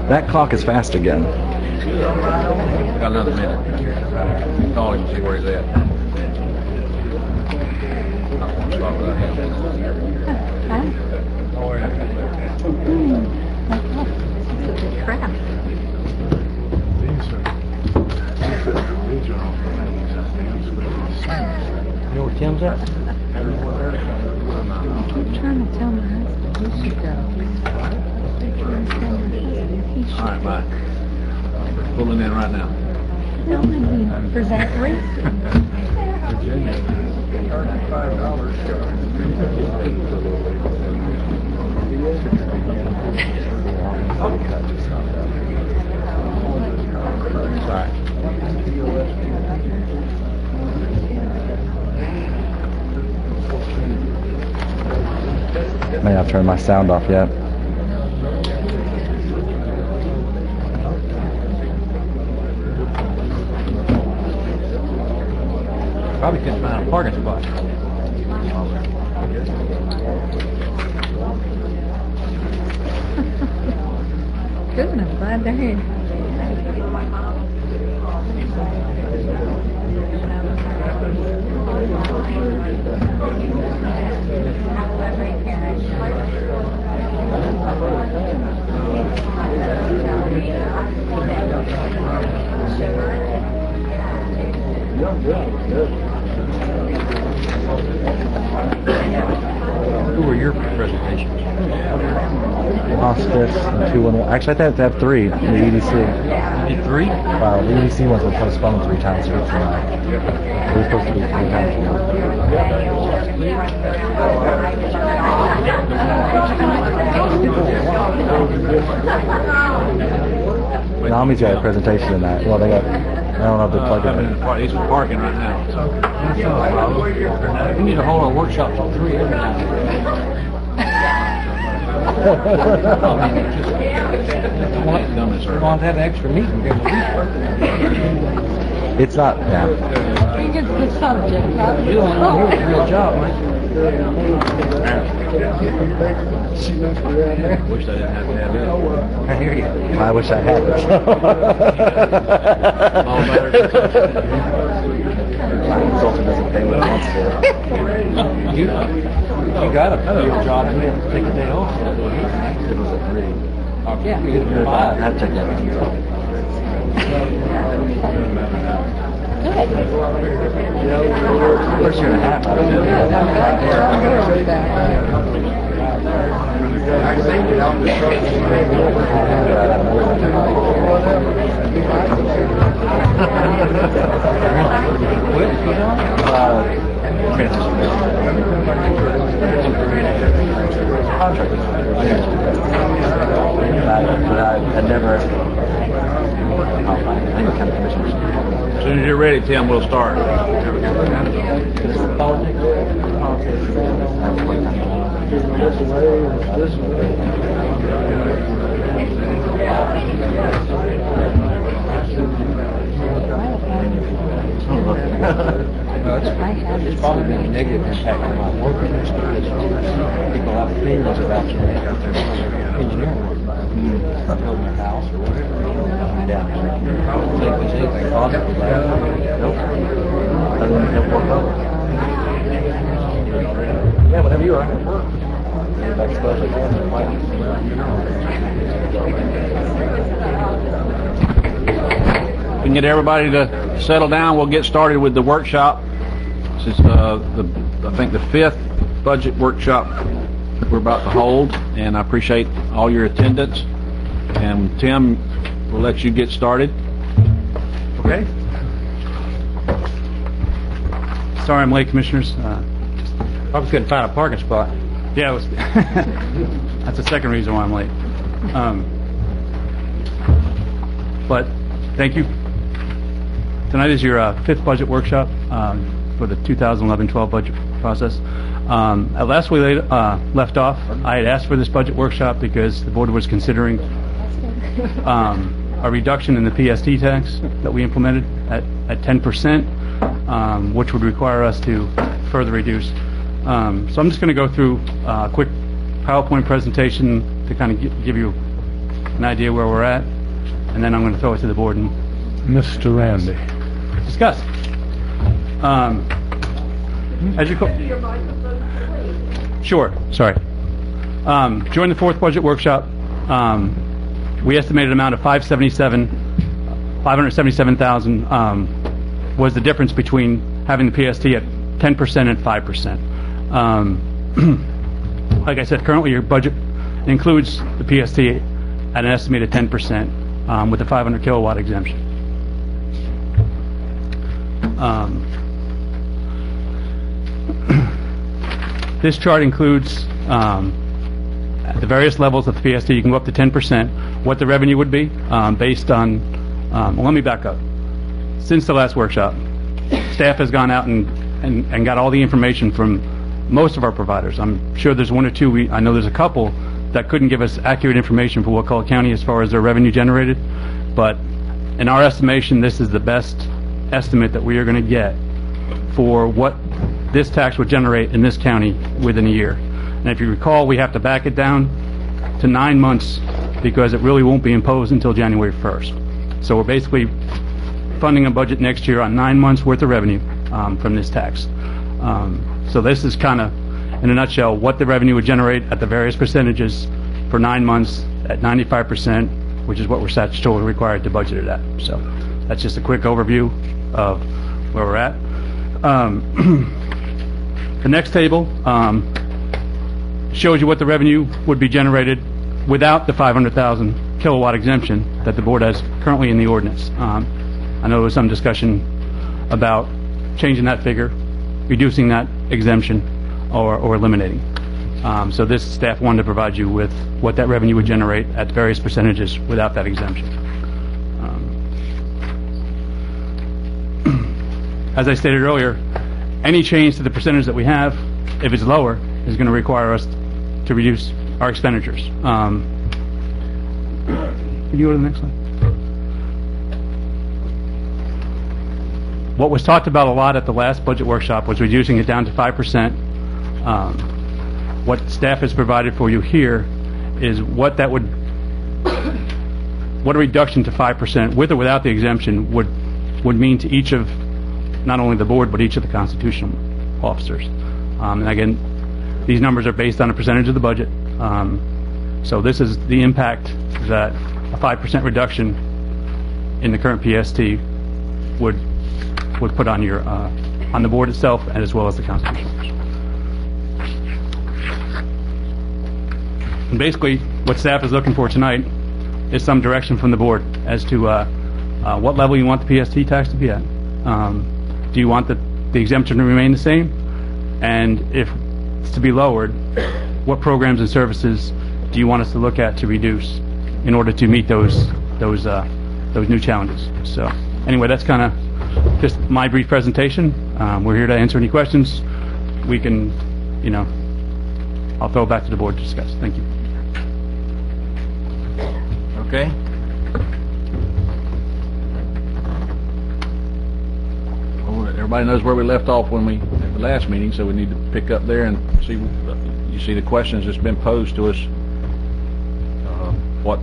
That clock is fast again. Got another minute. Call him and see where he's at. Not one spot without him. Crap. You know where Tim's at? I'm trying to tell my husband he should go. All right, bye. Pulling in right now. No, I mean, for that reason. Sorry. May not turn my sound off yet. Probably couldn't find a parking spot. Good, I'm glad they're here. Who were your presentation? Hospice and 2 and 1. Actually, I have to have 3. The EDC. You did 3? Wow, the EDC ones were postponed 3 times here tonight. It was supposed to be 3 times here. Nami's got a presentation tonight. Well, they got. I don't know if they're plugging in. He's parking right now. We need to hold our workshop till 3 every night. Want to have an extra meeting during the week. It's not. Yeah. He gets the subject, right? You don't know who's a real job, man. Wish I didn't have to have it. I hear you. I wish I had it. My consultant doesn't pay what he wants for. You got a real job and you have to take a day off. It was a 3. Yeah, you get a I 5. had to take that. First year and a half. I was doing I never. As soon as you're ready, Tim, we'll start. It's probably been a negative impact on my work. People have opinions about you. Engineering work. Building a house or whatever. Down here. Think there's anything positive about it. Nope. Yeah, whatever you are. We can get everybody to settle down. We'll get started with the workshop. This is I think the 5th budget workshop we're about to hold, and I appreciate all your attendance. And Tim, we'll let you get started. Okay. Sorry I'm late, Commissioners. Probably couldn't find a parking spot. Yeah, it was that's the second reason why I'm late. But thank you. Tonight is your 5th budget workshop for the 2011-12 budget process. At last we left off, I had asked for this budget workshop because the board was considering a reduction in the PST tax that we implemented at 10%, which would require us to further reduce. So I'm just going to go through a quick PowerPoint presentation to kind of give you an idea where we're at, and then I'm going to throw it to the board and Mr. Randy. discuss. As you Sure, sorry. During the fourth budget workshop, we estimated an amount of $577,000 was the difference between having the PST at 10% and 5%. Like I said, currently your budget includes the PST at an estimated 10% with the 500 kilowatt exemption. This chart includes at the various levels of the PST, you can go up to 10%, what the revenue would be based on, well, let me back up. Since the last workshop, staff has gone out and got all the information from most of our providers. I'm sure there's one or two, I know there's a couple that couldn't give us accurate information for Wakulla County as far as their revenue generated, but in our estimation, this is the best estimate that we are going to get for what this tax would generate in this county within a year. And if you recall, we have to back it down to 9 months because it really won't be imposed until January 1st. So we're basically funding a budget next year on 9 months worth of revenue from this tax. So this is kind of, in a nutshell, what the revenue would generate at the various percentages for 9 months at 95%, which is what we're statutorily required to budget it at. So that's just a quick overview of where we're at. The next table shows you what the revenue would be generated without the 500,000 kilowatt exemption that the board has currently in the ordinance. I know there was some discussion about changing that figure, reducing that exemption, or eliminating. So this staff wanted to provide you with what that revenue would generate at various percentages without that exemption. As I stated earlier, any change to the percentage that we have, if it's lower, is going to require us to reduce our expenditures. Can you go to the next slide? What was talked about a lot at the last budget workshop was reducing it down to 5%. What staff has provided for you here is what that would, what a reduction to 5% with or without the exemption would mean to each of not only the board but each of the constitutional officers. And again, these numbers are based on a percentage of the budget. So this is the impact that a 5% reduction in the current PST would put on your on the board itself and as well as the constitutional officers. And basically, what staff is looking for tonight is some direction from the board as to what level you want the PST tax to be at. Do you want the exemption to remain the same? And if it's to be lowered, what programs and services do you want us to look at to reduce in order to meet those new challenges? So anyway, that's kind of just my brief presentation. We're here to answer any questions. We can, I'll throw it back to the board to discuss. Thank you. Okay. Well, everybody knows where we left off when we at the last meeting, so we need to pick up there and see. You see the questions that's been posed to us. What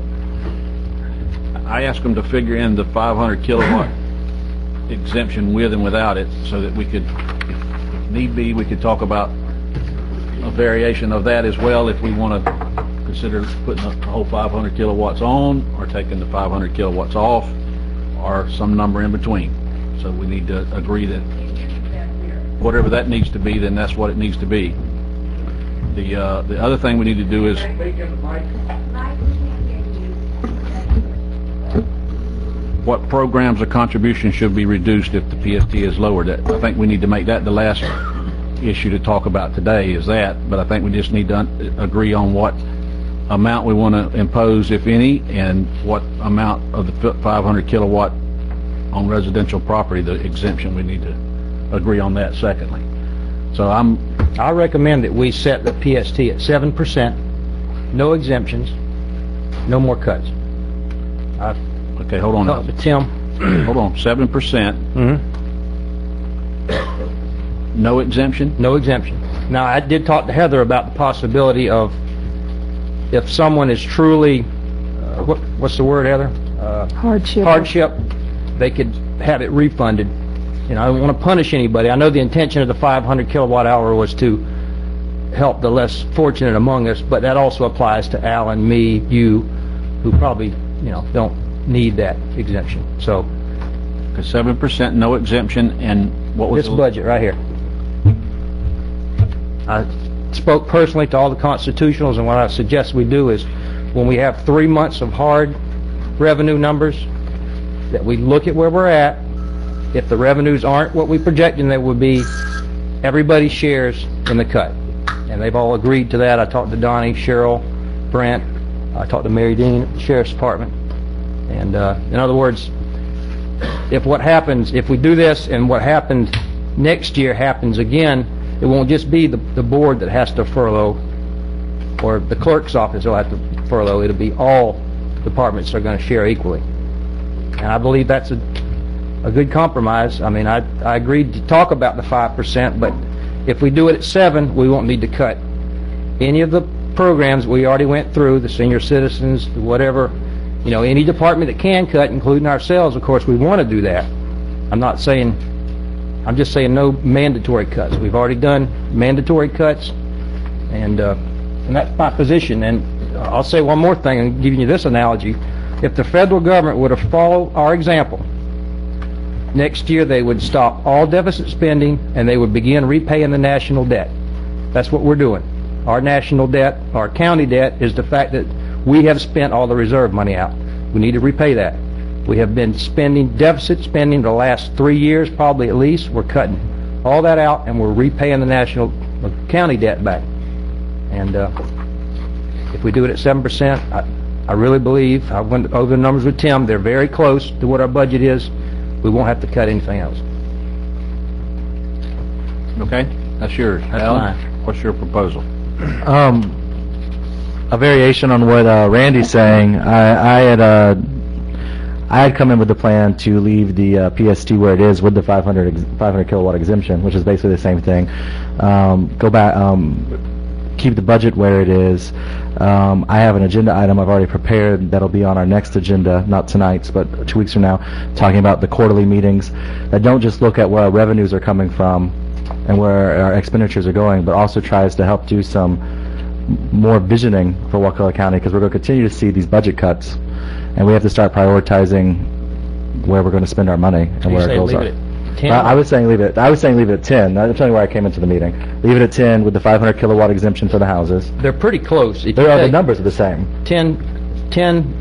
I asked them to figure in the 500 kilowatt exemption with and without it, so that we could, if need be, we could talk about a variation of that as well if we want to consider putting the whole 500 kilowatts on or taking the 500 kilowatts off or some number in between. So we need to agree that whatever that needs to be, then that's what it needs to be. The other thing we need to do is what programs or contributions should be reduced if the PST is lowered. I think we need to make that the last issue to talk about today is that, but I think we just need to agree on what amount we want to impose, if any, and what amount of the 500 kilowatt on residential property, the exemption, we need to agree on that secondly. So I recommend that we set the PST at 7%, no exemptions, no more cuts. Okay, hold on now. Tim. Hold on, 7%. Mm-hmm. No exemption? No exemption. Now, I did talk to Heather about the possibility of if someone is truly what's the word, Heather? Hardship, they could have it refunded. You know, I don't want to punish anybody. I know the intention of the 500 kilowatt hour was to help the less fortunate among us, but that also applies to Alan, me, you, who probably, you know, don't need that exemption. So, 7%, no exemption, and what was this budget right here. I spoke personally to all the constitutionals, and what I suggest we do is, when we have 3 months of hard revenue numbers, that we look at where we're at. If the revenues aren't what we projected they would be, everybody shares in the cut. And they've all agreed to that. I talked to Donnie, Cheryl, Brent. I talked to Mary Dean at the Sheriff's Department. And in other words, if we do this and what happened next year happens again, it won't just be the board that has to furlough or the clerk's office will have to furlough. It'll be all departments are going to share equally. And I believe that's a good compromise. I mean, I agreed to talk about the 5%, but if we do it at 7%, we won't need to cut any of the programs we already went through, the senior citizens, whatever, you know, any department that can cut, including ourselves. Of course, we want to do that. I'm just saying no mandatory cuts. We've already done mandatory cuts, and that's my position. And I'll say one more thing and giving you this analogy. If the federal government would have followed our example, next year they would stop all deficit spending and they would begin repaying the national debt. That's what we're doing. Our national debt, our county debt, is the fact that we have spent all the reserve money out. We need to repay that. We have been deficit spending the last 3 years, probably at least. We're cutting all that out and we're repaying the county debt back. And if we do it at 7%, I really believe, I went over the numbers with Tim, they're very close to what our budget is. We won't have to cut anything else. Okay, that's yours. That's Alan, mine. what's your proposal? A variation on what Randy's saying. I had come in with the plan to leave the PST where it is with the 500 kilowatt exemption, which is basically the same thing. Go back, keep the budget where it is. I have an agenda item I've already prepared that'll be on our next agenda, not tonight's, but 2 weeks from now, talking about the quarterly meetings that don't just look at where our revenues are coming from and where our expenditures are going, but also tries to help do some more visioning for Wakulla County, because we're going to continue to see these budget cuts, and we have to start prioritizing where we're going to spend our money and where our goals are. 10? I was saying leave it. I was saying leave it at 10. I'm telling you where I came into the meeting. Leave it at 10 with the 500 kilowatt exemption for the houses. They're pretty close. If The numbers are the same. 10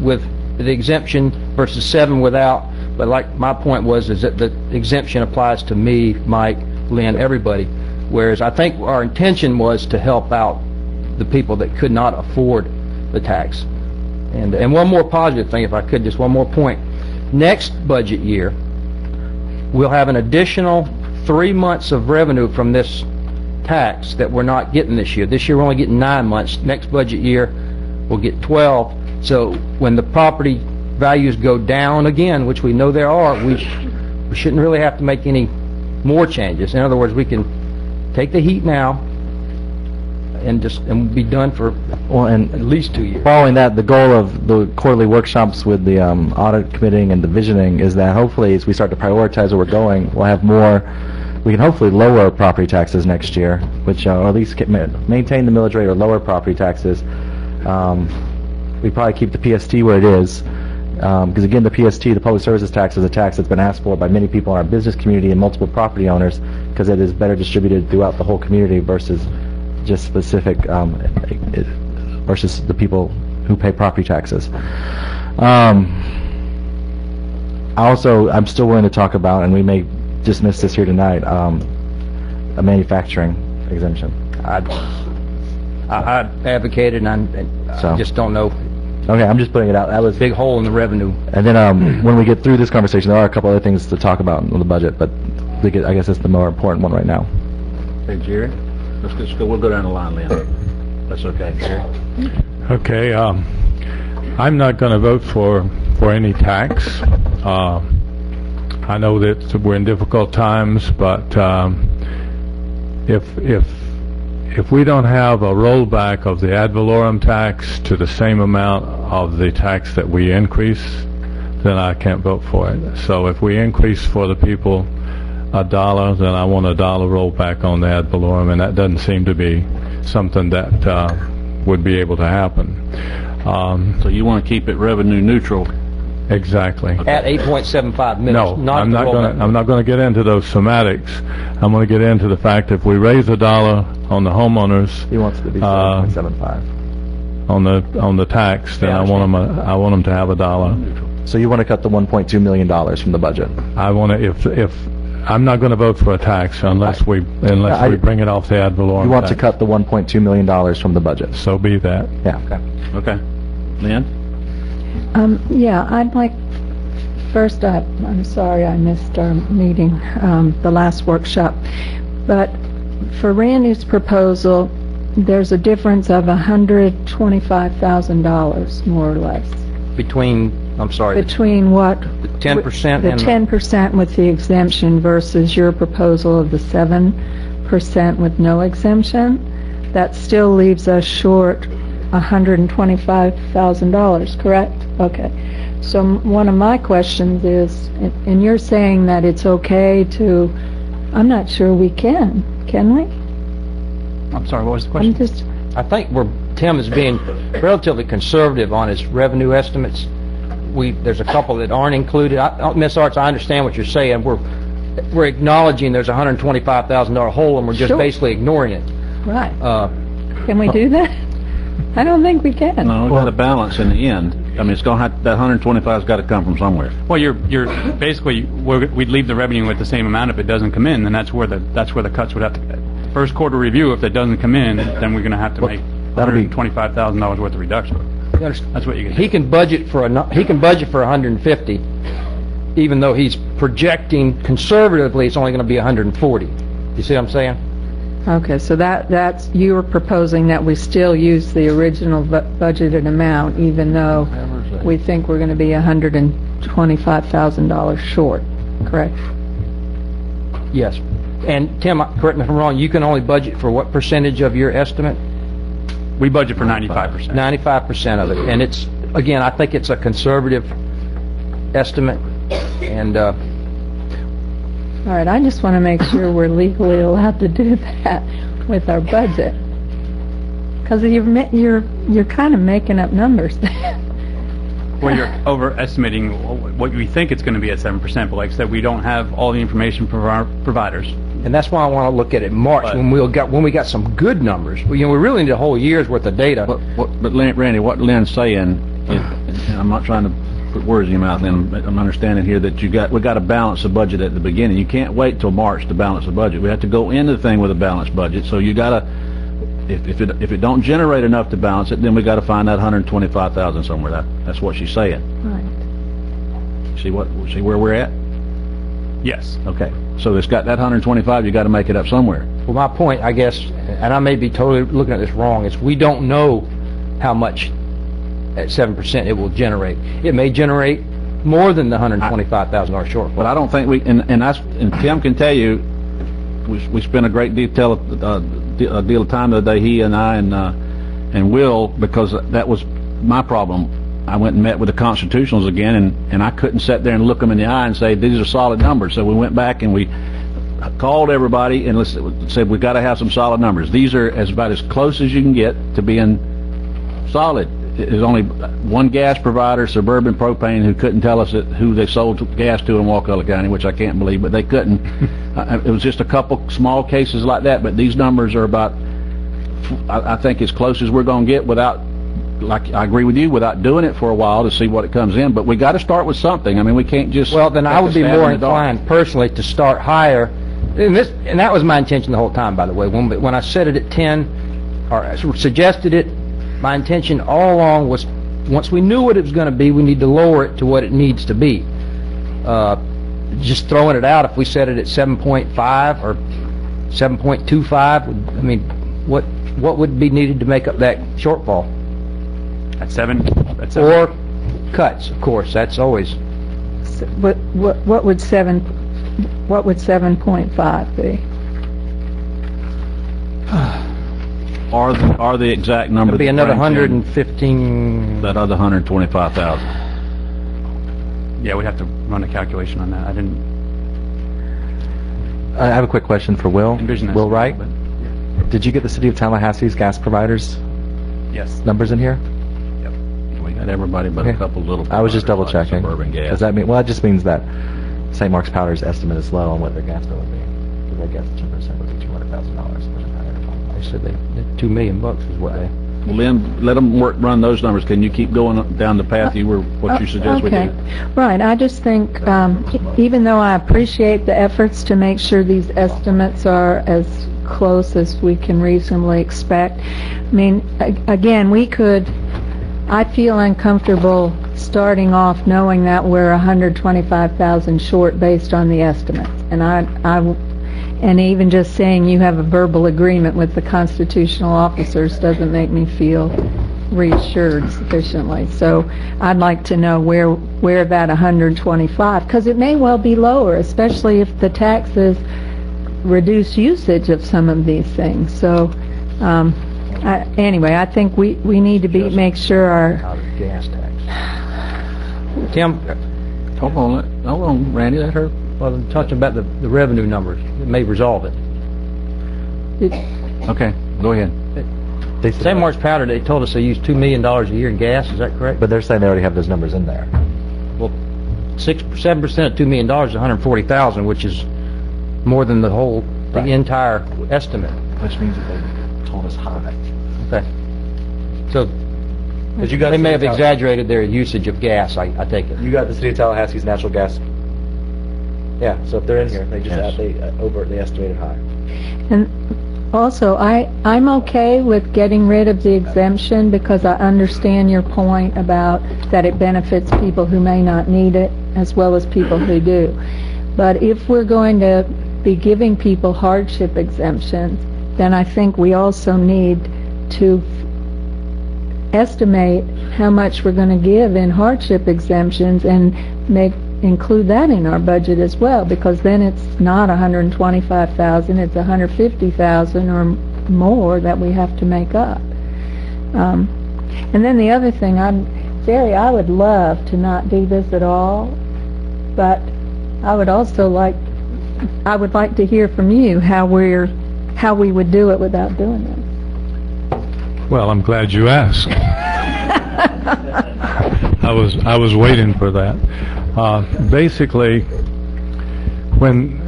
with the exemption versus 7 without. But like my point was, is that the exemption applies to me, Mike, Lynn, everybody. Whereas I think our intention was to help out the people that could not afford the tax. And one more positive thing, if I could, just one more point. Next budget year, we'll have an additional 3 months of revenue from this tax that we're not getting this year. This year we're only getting 9 months. Next budget year we'll get 12. So when the property values go down again, which we know there are, we shouldn't really have to make any more changes. In other words, we can take the heat now and be done for at least 2 years. Following that, the goal of the quarterly workshops with the audit committee and the visioning is that hopefully as we start to prioritize where we're going, we'll have more, we can hopefully lower property taxes next year, which or at least maintain the millage rate or lower property taxes. We probably keep the PST where it is, because again, the PST, the public services tax, is a tax that's been asked for by many people in our business community and multiple property owners, because it is better distributed throughout the whole community versus just specific versus the people who pay property taxes. I'm still willing to talk about, and we may dismiss this here tonight, a manufacturing exemption. I advocated, and I just don't know. Okay, I'm just putting it out. That was a big hole in the revenue. And then when we get through this conversation, there are a couple other things to talk about in the budget, but I guess that's the more important one right now. Hey, Jerry, let's go. We'll go down the line, Lynn. That's okay, Jerry. Okay, I'm not going to vote for any tax. I know that we're in difficult times, but if if we don't have a rollback of the ad valorem tax to the same amount of the tax that we increase, then I can't vote for it. So if we increase for the people $1, then I want $1 rollback on the ad valorem, and that doesn't seem to be something that would be able to happen. So you want to keep it revenue neutral? Exactly. At 8.75 million. No, not I'm the not rollback. going to. I'm not going to get into those semantics. I'm going to get into the fact if we raise $1 on the homeowners He wants it to be 7.75. on the tax, then Yeah, I want them to have $1. So you want to cut the $1.2 million from the budget? I want to if I'm not going to vote for a tax unless we bring it off the ad valorem. You want to tax. cut the $1.2 million from the budget? So be that. Yeah. Okay. Lynn? Yeah, I'd like, first, I'm sorry I missed our meeting, the last workshop, but for Randy's proposal, there's a difference of $125,000, more or less, Between, I'm sorry, between what? the 10% The and 10% with the exemption versus your proposal of the 7% with no exemption. That still leaves us short $125,000, correct? Okay. So one of my questions is, and you're saying that it's okay to, I'm not sure we can we? I'm sorry, what was the I'm question? just, I think Tim is being relatively conservative on his revenue estimates. There's a couple that aren't included. Ms. Arts, I understand what you're saying. We're acknowledging there's a $125,000 hole, and we're just Sure. basically ignoring it. right. Can we do that? I don't think we can. No, we've got to balance in the end. I mean, it's going to have, that 125's got to come from somewhere. Well, you're basically, we'd leave the revenue at the same amount if it doesn't come in, and that's where the cuts would have to, first quarter review, if it doesn't come in, then we're going to have to make that'll be- $125,000 worth of reduction. That's what you can do. He can budget for 150, even though he's projecting conservatively it's only going to be 140. You see what I'm saying? Okay, so that's, you were proposing that we still use the original budgeted amount, even though we think we're going to be $125,000 short, correct? Yes. And Tim, correct me if I'm wrong, you can only budget for what percentage of your estimate? We budget for 95%. 95% of it. And it's, again, I think it's a conservative estimate. And All right, I just want to make sure we're legally allowed to do that with our budget. Because you're kind of making up numbers there. Well, you're overestimating what we think it's going to be at 7%, but like I said, we don't have all the information from our providers. and that's why I want to look at it in March But- when we got some good numbers. We really need a whole year's worth of data. But Randy, what Lynn's saying, and I'm not trying to put words in your mouth, Lynn, but I'm understanding here that we got to balance the budget at the beginning. You can't wait till March to balance the budget. We have to go into the thing with a balanced budget. So you got to, if it don't generate enough to balance it, then we got to find that 125,000 somewhere. That's what she's saying. Right. See where we're at? Yes. Okay. So it's got that 125. You got to make it up somewhere. Well, my point, I guess, and I may be totally looking at this wrong, is we don't know how much at 7% it will generate. It may generate more than the $125,000 shortfall. But I don't think we, and Tim can tell you, we spent a great deal of time the other day, he and I and Will, because that was my problem. I went and met with the constitutionals again, and I couldn't sit there and look them in the eye and say, these are solid numbers. So we went back and we called everybody and said, we've got to have some solid numbers. These are about as close as you can get to being solid. There's only one gas provider, Suburban Propane, who couldn't tell us who they sold gas to in Wakulla County, which I can't believe, but they couldn't. It was just a couple small cases like that, but these numbers are about, I think, as close as we're going to get without, like I agree with you, without doing it for a while to see what it comes in. But we got to start with something. I mean, we can't just. Well, then I would be stab more in the dark. inclined personally to start higher. And that was my intention the whole time, by the way. When I set it at 10, or suggested it, my intention all along was, once we knew what it was going to be, we need to lower it to what it needs to be. Just throwing it out, if we set it at 7.5 or 7.25, I mean, what would be needed to make up that shortfall? At 7. Or cuts, of course. That's always. What would 7.5 be? Or the exact number. It'll be that another brings in 115. That other 125,000. Yeah, we'd have to run a calculation on that. I didn't I have a quick question for Will. envision that. Will Wright, but did you get the City of Tallahassee's gas providers yes. numbers in here? We got everybody but Okay. a couple little. I was just double providers like checking. Suburban Gas. Does that mean, well, that just means that St. Mark's Powder's estimate is low on what their gas bill would be. Because their gas 10% would be $200,000. They said they $2 million is what they. Well, Lynn, let them run those numbers. Can you keep going down the path what you suggest we do? Right, I just think, even though I appreciate the efforts to make sure these estimates are as close as we can reasonably expect, I mean, again, I feel uncomfortable starting off knowing that we're 125,000 short based on the estimates. And even just saying you have a verbal agreement with the constitutional officers doesn't make me feel reassured sufficiently. So I'd like to know where that 125, because it may well be lower, especially if the taxes reduce usage of some of these things. So anyway, I think we need to make sure our Out of gas tax. Tim, Hold on, Randy, let her. well, I'm talking about the revenue numbers. It may resolve it. Okay, go ahead. St. Mark's Powder, they told us they use $2 million a year in gas. Is that correct? But they're saying they already have those numbers in there. Well, 7% of $2 million is $140,000, which is more than the entire estimate. Which means that they told us high. Okay. So Because you got they may have City of exaggerated their usage of gas, I take it. You got the City of Tallahassee's natural gas. Yeah, so if they're in here, they just Yes. overtly estimated high. And also, I'm okay with getting rid of the exemption because I understand your point about that it benefits people who may not need it as well as people who do. But if we're going to be giving people hardship exemptions, then I think we also need to estimate how much we're going to give in hardship exemptions and include that in our budget as well, because then it's not 125,000, it's 150,000 or more that we have to make up. And then the other thing, I would love to not do this at all, but I would like to hear from you how we would do it without doing this. Well, I'm glad you asked. I was waiting for that. Basically, when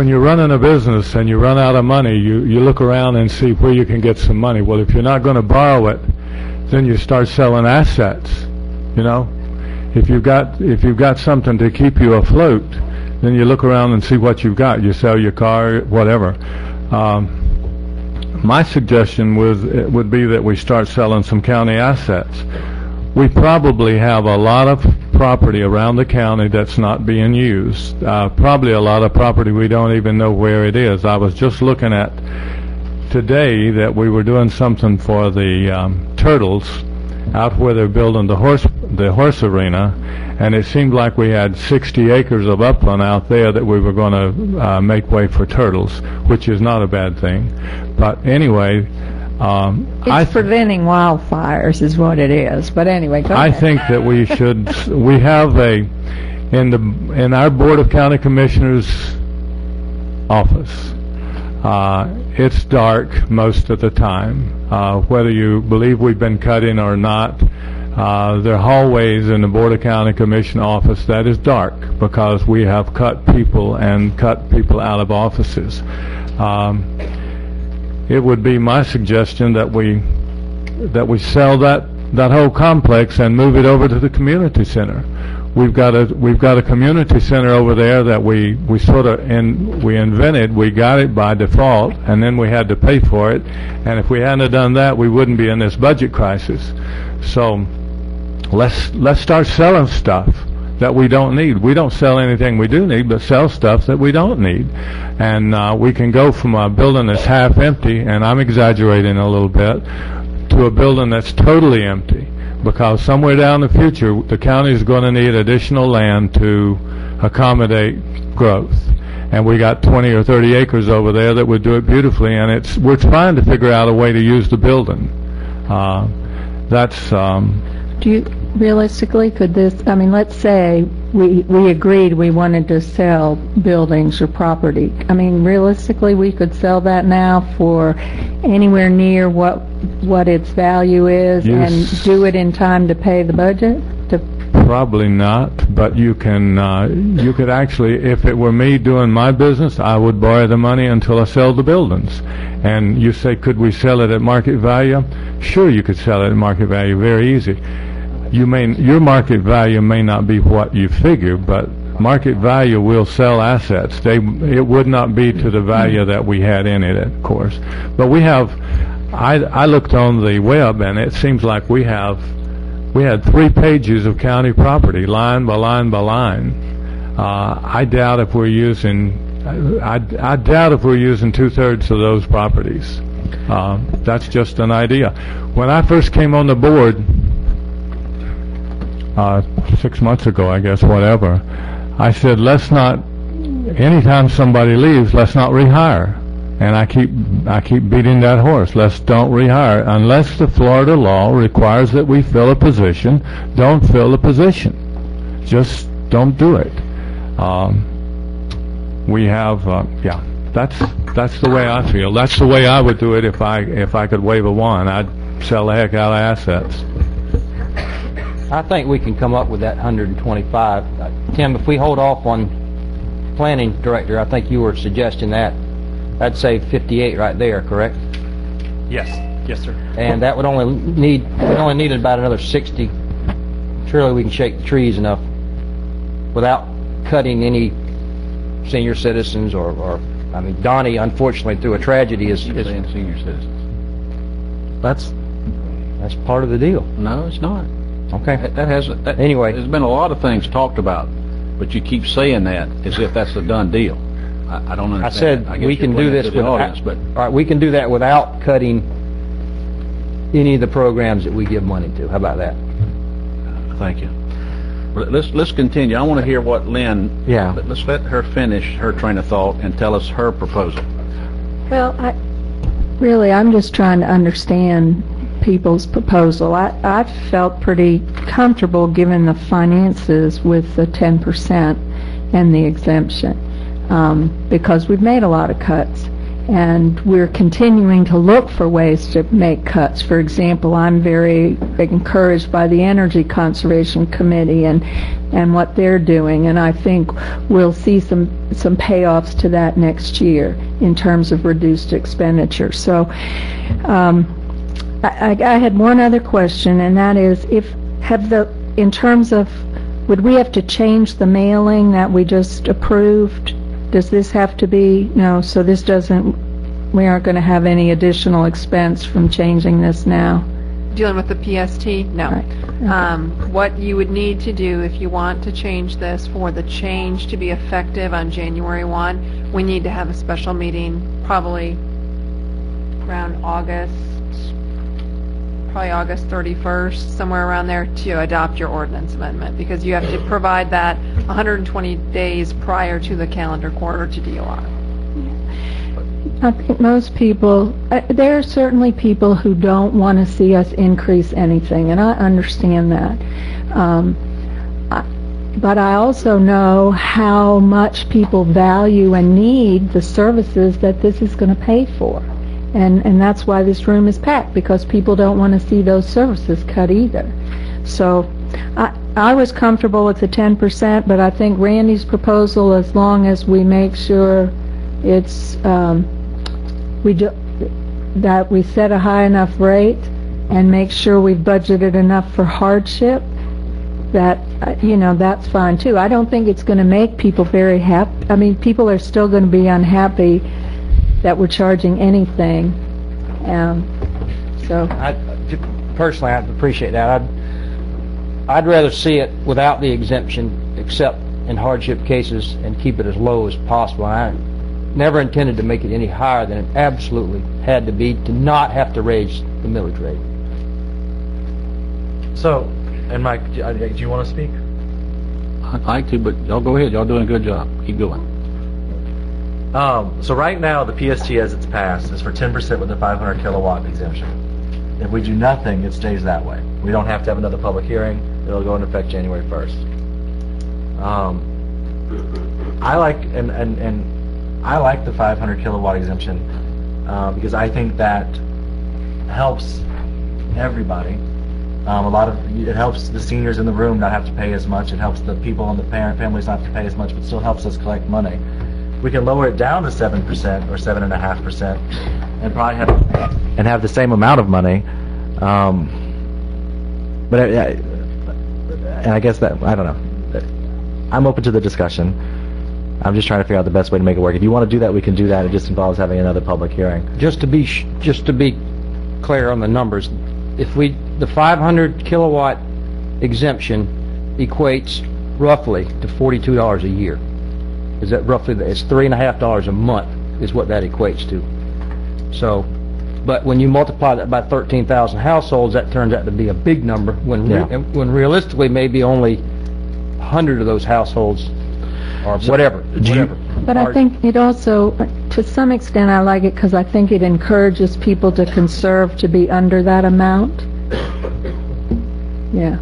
you're running a business and you run out of money, you look around and see where you can get some money. Well, if you're not going to borrow it, then you start selling assets. You know, if you've got something to keep you afloat, then you look around and see what you've got. You sell your car, whatever. My suggestion would be that we start selling some county assets. We probably have a lot of property around the county that's not being used. Probably a lot of property we don't even know where it is. I was just looking at today that we were doing something for the turtles out where they're building the horse arena, and it seemed like we had 60 acres of upland out there that we were going to make way for turtles, which is not a bad thing. But anyway, It's preventing wildfires is what it is, but anyway, go I ahead. think that we have in our Board of County Commissioners office, it's dark most of the time. Whether you believe we've been cutting or not, there are hallways in the Board of County Commission office that is dark because we have cut people out of offices. It would be my suggestion that we sell that whole complex and move it over to the community center. We've got a community center over there that we invented. We got it by default, and then we had to pay for it. And if we hadn't done that, we wouldn't be in this budget crisis. So let's start selling stuff that we don't need. We don't sell anything we do need, but sell stuff that we don't need. And we can go from a building that's half empty, and I'm exaggerating a little bit, to a building that's totally empty. Because somewhere down the future, the county is going to need additional land to accommodate growth. and we got 20 or 30 acres over there that would do it beautifully, and we're trying to figure out a way to use the building. Do you, realistically, could this, I mean, let's say we agreed we wanted to sell buildings or property. I mean, realistically, we could sell that now for anywhere near what its value is and do it in time to pay the budget? Probably not, but you could actually, if it were me doing my business, I would borrow the money until I sell the buildings. And you say, could we sell it at market value? Sure, you could sell it at market value, very easy. Your market value may not be what you figure, but market value will sell assets. It would not be to the value that we had in it, of course. But we have, I looked on the web, and it seems like we had 3 pages of county property, line by line by line. I doubt if we're using 2/3 of those properties. That's just an idea. When I first came on the board, 6 months ago, I guess, whatever, I said, let's not, anytime somebody leaves, let's not rehire. And I keep beating that horse. Let's don't rehire. Unless the Florida law requires that we fill a position, don't fill the position. Just don't do it. We have, that's the way I feel. That's the way I would do it if I could wave a wand. I'd sell the heck out of assets. I think we can come up with that 125. Tim, if we hold off on planning director, I think you were suggesting that. That'd save 58 right there, correct? Yes, sir. And that would only need about another 60. Surely we can shake the trees enough without cutting any senior citizens or I mean, Donnie, unfortunately, through a tragedy is saying senior citizens. That's part of the deal. No, it's not. Okay. Anyway, there's been a lot of things talked about, but you keep saying that as if that's a done deal. I don't understand. I said we can do this we can do that without cutting any of the programs that we give money to. How about that? Thank you. Let's continue. I want to hear what Lynn. Yeah. Let's let her finish her train of thought and tell us her proposal. Well, I'm just trying to understand people's proposal. I felt pretty comfortable given the finances with the 10% and the exemption, because we've made a lot of cuts and we're continuing to look for ways to make cuts. For example, I'm very encouraged by the Energy Conservation Committee and what they're doing, and I think we'll see some payoffs to that next year in terms of reduced expenditure. So I had one other question, and that is, in terms of, would we have to change the mailing that we just approved? Does this have to be, no, so this doesn't, we aren't going to have any additional expense from changing this now? Dealing with the PST? No. Right. Okay. What you would need to do if you want to change this for the change to be effective on January 1, we need to have a special meeting probably around August 31st, somewhere around there, to adopt your ordinance amendment, because you have to provide that 120 days prior to the calendar quarter to DOR. I think most people, there are certainly people who don't want to see us increase anything, and I understand that. But I also know how much people value and need the services that this is going to pay for. And that's why this room is packed, because people don't want to see those services cut either. So I was comfortable with the 10%, but I think Randy's proposal, as long as we make sure it's that we set a high enough rate and make sure we've budgeted enough for hardship, that that's fine too. I don't think it's going to make people very happy. I mean, people are still going to be unhappy that we're charging anything. So personally, I appreciate that. I'd rather see it without the exemption, except in hardship cases, and keep it as low as possible. I never intended to make it any higher than it absolutely had to be, to not have to raise the millage rate. So, and Mike, do you want to speak? I'd like to, but y'all go ahead. Y'all doing a good job. Keep going. So right now, the PST as it's passed is for 10% with the 500 kilowatt exemption. If we do nothing, it stays that way. We don't have to have another public hearing. It'll go into effect January 1st. I like I like the 500 kilowatt exemption because I think that helps everybody. It helps the seniors in the room not have to pay as much. It helps the people in the families not to pay as much, but still helps us collect money. We can lower it down to 7% or 7.5%, and probably have the same amount of money. But I guess that I don't know. I'm open to the discussion. I'm just trying to figure out the best way to make it work. If you want to do that, we can do that. It just involves having another public hearing. Just to be clear on the numbers, the 500 kilowatt exemption equates roughly to $42 a year. Is that roughly? It's $3.50 a month is what that equates to. So, but when you multiply that by 13,000 households, that turns out to be a big number. When realistically, maybe only 100 of those households, or whatever. But I think it also, to some extent, I like it because I think it encourages people to conserve to be under that amount. Yeah.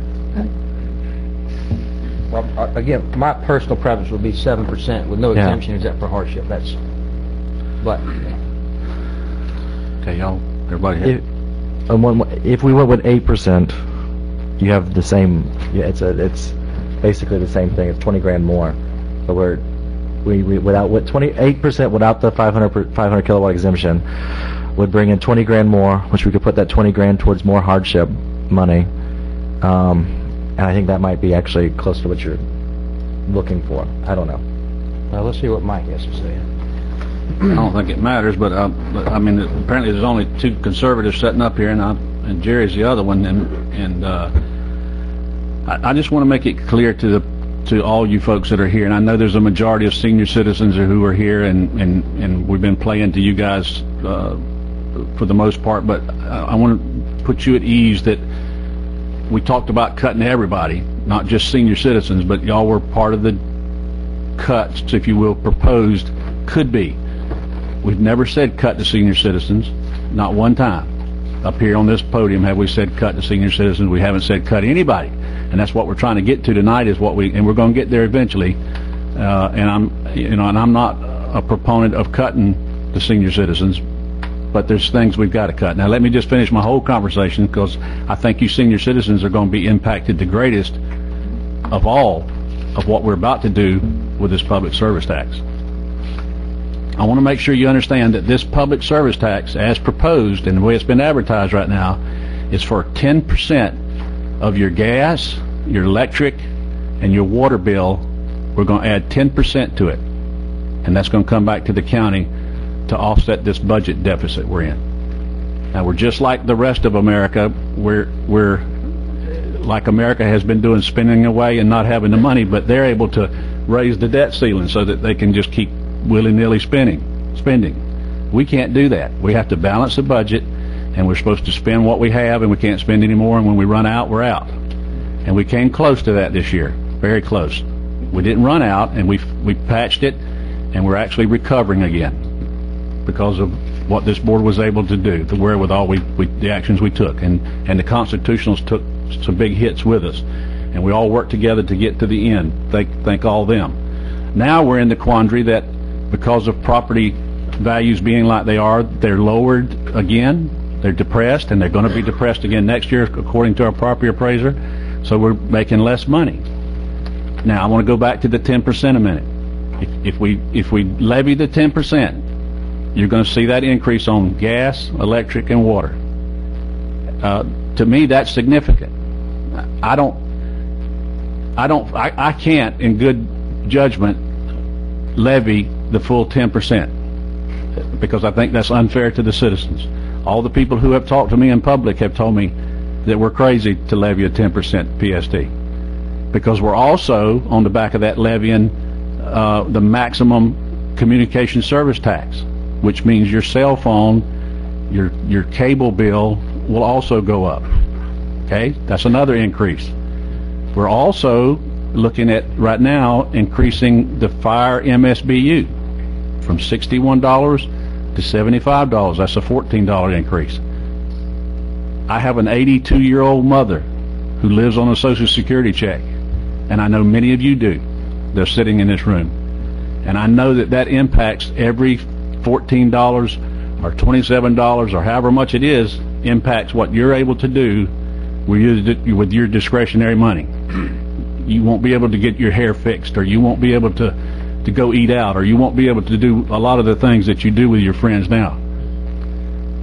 Well, again, my personal preference would be 7% with no exemption except for hardship. But Okay, y'all, everybody. If we went with 8%, you have the same. Yeah, it's basically the same thing. It's 20 grand more, but we without 28% without the 500 kilowatt exemption would bring in 20 grand more, which we could put that 20 grand towards more hardship money. And I think that might be actually close to what you're looking for. I don't know. well, let's see what Mike has to say. I don't think it matters, but I mean, apparently there's only two conservatives sitting up here, and Jerry's the other one, and I just want to make it clear to all you folks that are here, and I know there's a majority of senior citizens who are here, and we've been playing to you guys for the most part, but I want to put you at ease that we talked about cutting everybody, not just senior citizens, but y'all were part of the cuts, if you will, proposed, could be. We've never said cut to senior citizens, not one time. Up here on this podium have we said cut to senior citizens. We haven't said cut anybody, and that's what we're trying to get to tonight. And we're going to get there eventually. And I'm not a proponent of cutting the senior citizens, but there's things we've got to cut. Now let me just finish my whole conversation, because I think you senior citizens are going to be impacted the greatest of all of what we're about to do with this public service tax. I want to make sure you understand that this public service tax, as proposed and the way it's been advertised right now, is for 10% of your gas, your electric, and your water bill. We're going to add 10% to it, and that's going to come back to the county to offset this budget deficit we're in. Now, we're just like the rest of America. We're like America has been doing, spending away and not having the money, but they're able to raise the debt ceiling so that they can just keep willy-nilly spending. We can't do that. We have to balance the budget, and we're supposed to spend what we have, and we can't spend any more, and when we run out, we're out. And we came close to that this year, very close. We didn't run out, and we patched it, and we're actually recovering again because of what this board was able to do, the wherewithal, the actions we took, and the constitutionals took some big hits with us, and we all worked together to get to the end. Thank all them. Now we're in the quandary that because of property values being like they are, they're lowered again, they're depressed, and they're going to be depressed again next year according to our property appraiser, so we're making less money. Now I want to go back to the 10% a minute. If we levy the 10%, you're going to see that increase on gas, electric, and water. To me, that's significant. I can't, in good judgment, levy the full 10% because I think that's unfair to the citizens. All the people who have talked to me in public have told me that we're crazy to levy a 10% PST, because we're also on the back of that levying the maximum communication service tax, which means your cell phone, your cable bill will also go up. Okay, that's another increase. We're also looking at right now increasing the fire MSBU. from $61 to $75. That's a $14 increase. I have an 82-year-old mother who lives on a Social Security check, and I know many of you do. They're sitting in this room. And I know that that impacts every $14 or $27 or however much it is, impacts what you're able to do with your discretionary money. You won't be able to get your hair fixed, or you won't be able to go eat out, or you won't be able to do a lot of the things that you do with your friends now.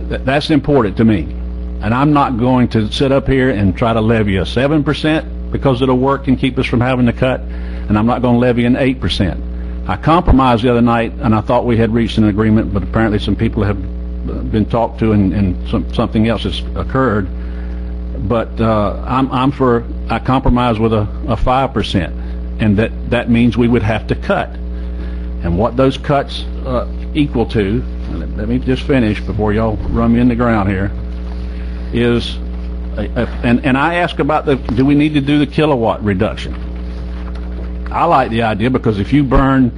That's important to me. And I'm not going to sit up here and try to levy a 7% because it'll work and keep us from having to cut, and I'm not going to levy an 8%. I compromised the other night, and I thought we had reached an agreement, but apparently some people have been talked to, and something else has occurred. But I compromise with a 5%, and that means we would have to cut. And what those cuts equal to, let me just finish before y'all run me in the ground here, is, and I ask about do we need to do the kilowatt reduction? I like the idea, because if you burn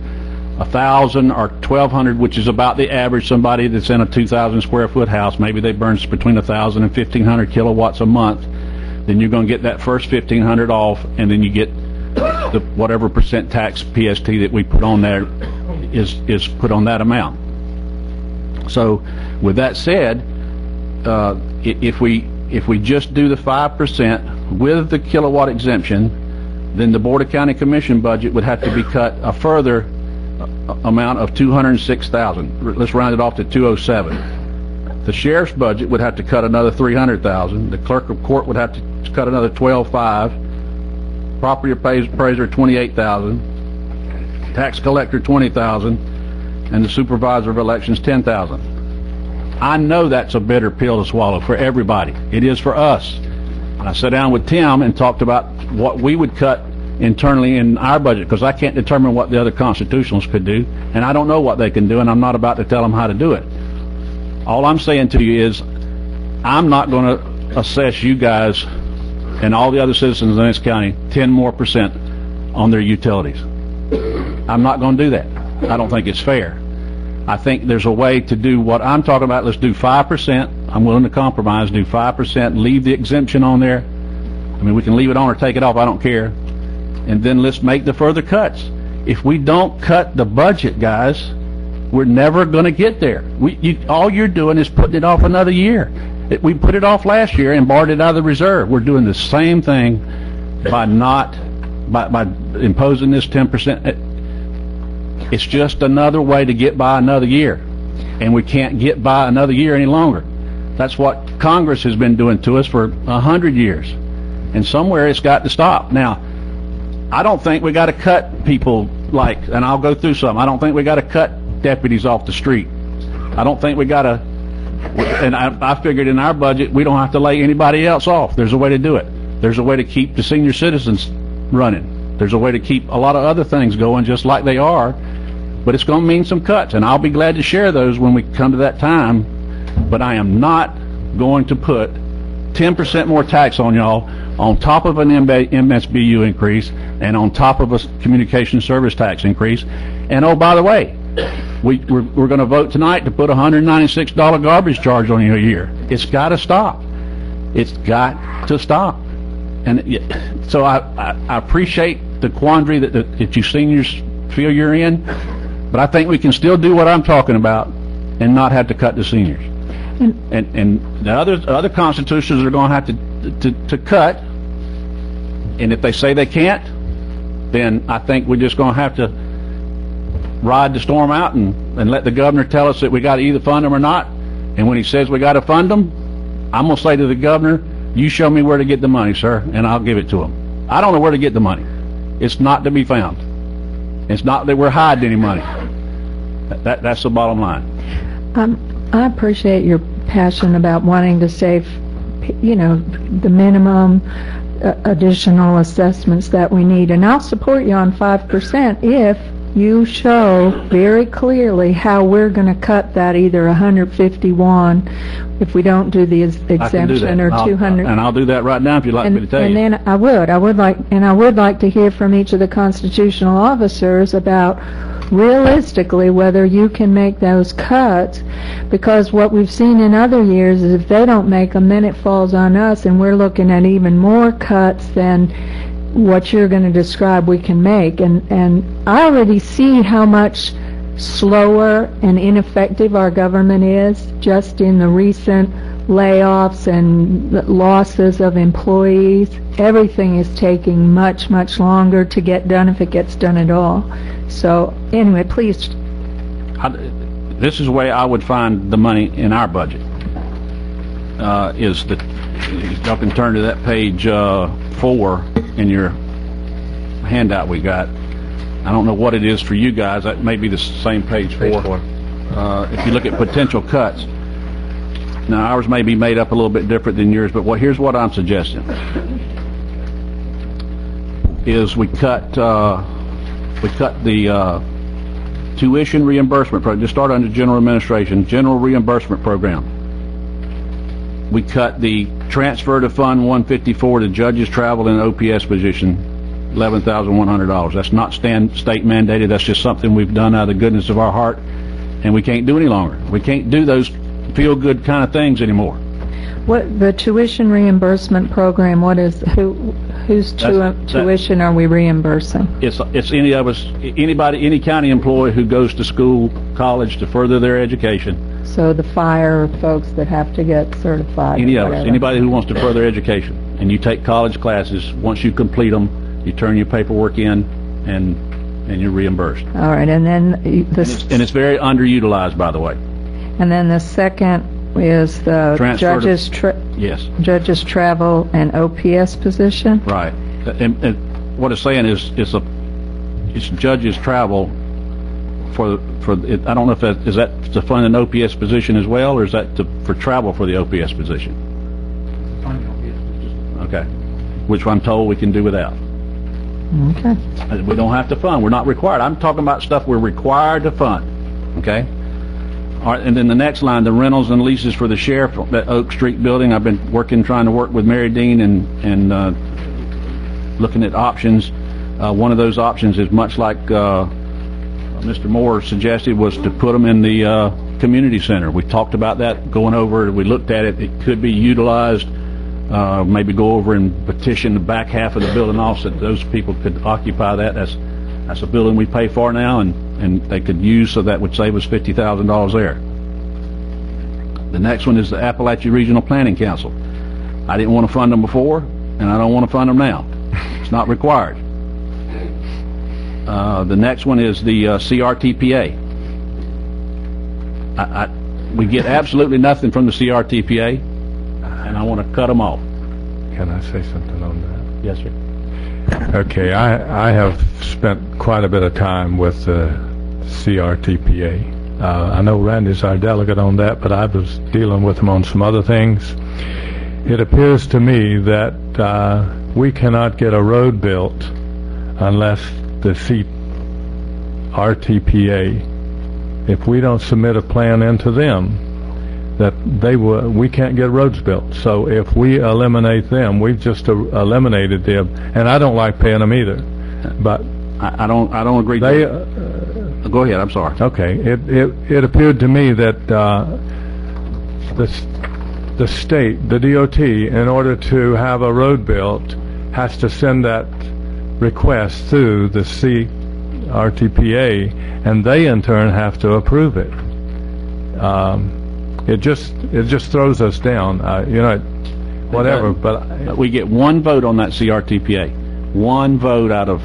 1,000 or 1,200, which is about the average, somebody that's in a 2,000 square foot house, maybe they burn between 1,000 and 1,500 kilowatts a month, then you're going to get that first 1,500 off, and then you get the whatever percent tax PST that we put on there is put on that amount. So with that said, if we just do the 5% with the kilowatt exemption, then the Board of County Commission budget would have to be cut a further amount of $206,000. Let's round it off to $207,000. The sheriff's budget would have to cut another $300,000. The clerk of court would have to cut another $12,500. Property appraiser $28,000. Tax collector $20,000, and the supervisor of elections $10,000. I know that's a bitter pill to swallow for everybody. It is for us. I sat down with Tim and talked about what we would cut internally in our budget, because I can't determine what the other constitutionals could do, and I don't know what they can do, and I'm not about to tell them how to do it. All I'm saying to you is, I'm not going to assess you guys and all the other citizens in this county 10% more on their utilities. I'm not going to do that. I don't think it's fair. I think there's a way to do what I'm talking about. Let's do 5%. I'm willing to compromise, do 5%, leave the exemption on there. I mean, we can leave it on or take it off, I don't care. And then let's make the further cuts. If we don't cut the budget, guys, we're never going to get there. All you're doing is putting it off another year. We put it off last year and borrowed it out of the reserve. We're doing the same thing by imposing this 10%. It's just another way to get by another year, and we can't get by another year any longer. That's what Congress has been doing to us for 100 years, and somewhere it's got to stop. Now, I don't think we got to cut people and I'll go through some. I don't think we got to cut deputies off the street. I don't think we got to, and I figured in our budget we don't have to lay anybody else off. There's a way to do it. There's a way to keep the senior citizens running. There's a way to keep a lot of other things going just like they are, but it's going to mean some cuts, and I'll be glad to share those when we come to that time. But I am not going to put 10% more tax on y'all on top of an MSBU increase and on top of a communication service tax increase. And oh, by the way, we're going to vote tonight to put a $196 garbage charge on you a year. It's got to stop. It's got to stop. And so I appreciate the quandary that you seniors feel you're in, but I think we can still do what I'm talking about and not have to cut the seniors. And the other constitutions are going to have to cut, and if they say they can't, then I think we're just going to have to ride the storm out and let the governor tell us that we got to either fund them or not. And when he says we got to fund them, I'm going to say to the governor, you show me where to get the money, sir, and I'll give it to him. I don't know where to get the money. It's not to be found. It's not that we're hiding any money. That's the bottom line. I appreciate your passion about wanting to save, the minimum additional assessments that we need. And I'll support you on 5% if you show very clearly how we're going to cut that either 151 if we don't do the I can do exemption that. or 200. And I'll do that right now if you'd like me to tell And you. then I would like to hear from each of the constitutional officers about realistically whether you can make those cuts, because what we've seen in other years is if they don't make them, then it falls on us, and we're looking at even more cuts than what you're going to describe we can make. And I already see how much slower and ineffective our government is just in the recent layoffs and losses of employees. Everything is taking much, much longer to get done if it gets done at all. So anyway, please. This is the way I would find the money in our budget. Is that y'all can turn to that page 4 in your handout we got. I don't know what it is for you guys. That may be the same page 4. If you look at potential cuts, now ours may be made up a little bit different than yours, but here's what I'm suggesting: is we cut the tuition reimbursement program. Just start under general administration, general reimbursement program. We cut the transfer to Fund 154 to judges' travel and OPS position, $11,100. That's not state mandated. That's just something we've done out of the goodness of our heart, and we can't do any longer. We can't do those feel-good kind of things anymore. What the tuition reimbursement program? What is whose tuition are we reimbursing? It's any of us, any county employee who goes to school, college to further their education. So the fire folks that have to get certified. Any or of us, whatever. anybody who wants to further education, and you take college classes. Once you complete them, you turn your paperwork in, and you're reimbursed. All right, and then this. And it's very underutilized, by the way. And then the second is the Transfer to- judges. Yes. Judges travel and OPS position. Right. And what it's saying is it's judges travel for it. I don't know if is that to fund an OPS position as well, or is that for travel for the OPS position? Okay. Which I'm told we can do without. Okay. We don't have to fund. We're not required. I'm talking about stuff we're required to fund. Okay? All right, and then the next line, the rentals and leases for the sheriff, that Oak Street building. I've been trying to work with Mary Dean and looking at options. One of those options is much like Mr. Moore suggested, was to put them in the community center. We talked about that going over. We looked at it. It could be utilized. Maybe go over and petition the back half of the building also, that those people could occupy that. That's a building we pay for now, and they could use, so that would save us $50,000 there. The next one is the Appalachia Regional Planning Council. I didn't want to fund them before, and I don't want to fund them now. It's not required. The next one is the CRTPA. We get absolutely nothing from the CRTPA, and I want to cut them off. Can I say something on that? Yes, sir. Okay, I have spent quite a bit of time with the CRTPA. I know Randy's our delegate on that, but I was dealing with him on some other things. It appears to me that we cannot get a road built unless the CRTPA, if we don't submit a plan into them, that we can't get roads built. So if we eliminate them, we've just eliminated them, and I don't like paying them either. But I don't agree. They go ahead. I'm sorry. Okay. It appeared to me that the state, the DOT, in order to have a road built, has to send that request through the CRTPA, and they in turn have to approve it. It just throws us down, whatever. But we get one vote on that CRTPA. One vote out of,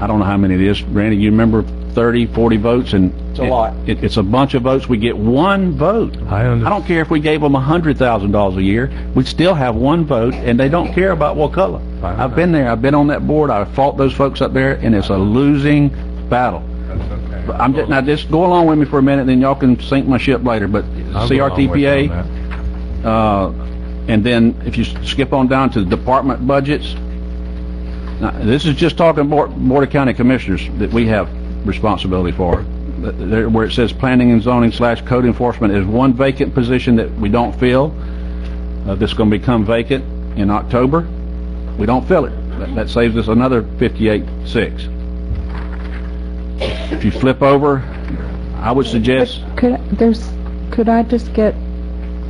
I don't know how many it is. Randy, you remember 30, 40 votes? And it's a lot. It's a bunch of votes. We get one vote. I don't care if we gave them $100,000 a year. We'd still have one vote, and they don't care about Wakulla. I've been there. I've been on that board. I've fought those folks up there, and it's a losing battle. Okay. Now just go along with me for a minute, then y'all can sink my ship later. But CRTPA, and then if you skip on down to the department budgets. Now, this is just talking Board of County Commissioners, that we have responsibility for. Where it says planning and zoning / code enforcement is one vacant position that we don't fill. This is going to become vacant in October. We don't fill it. That saves us another 58.6. If you flip over, I would suggest. Could I just get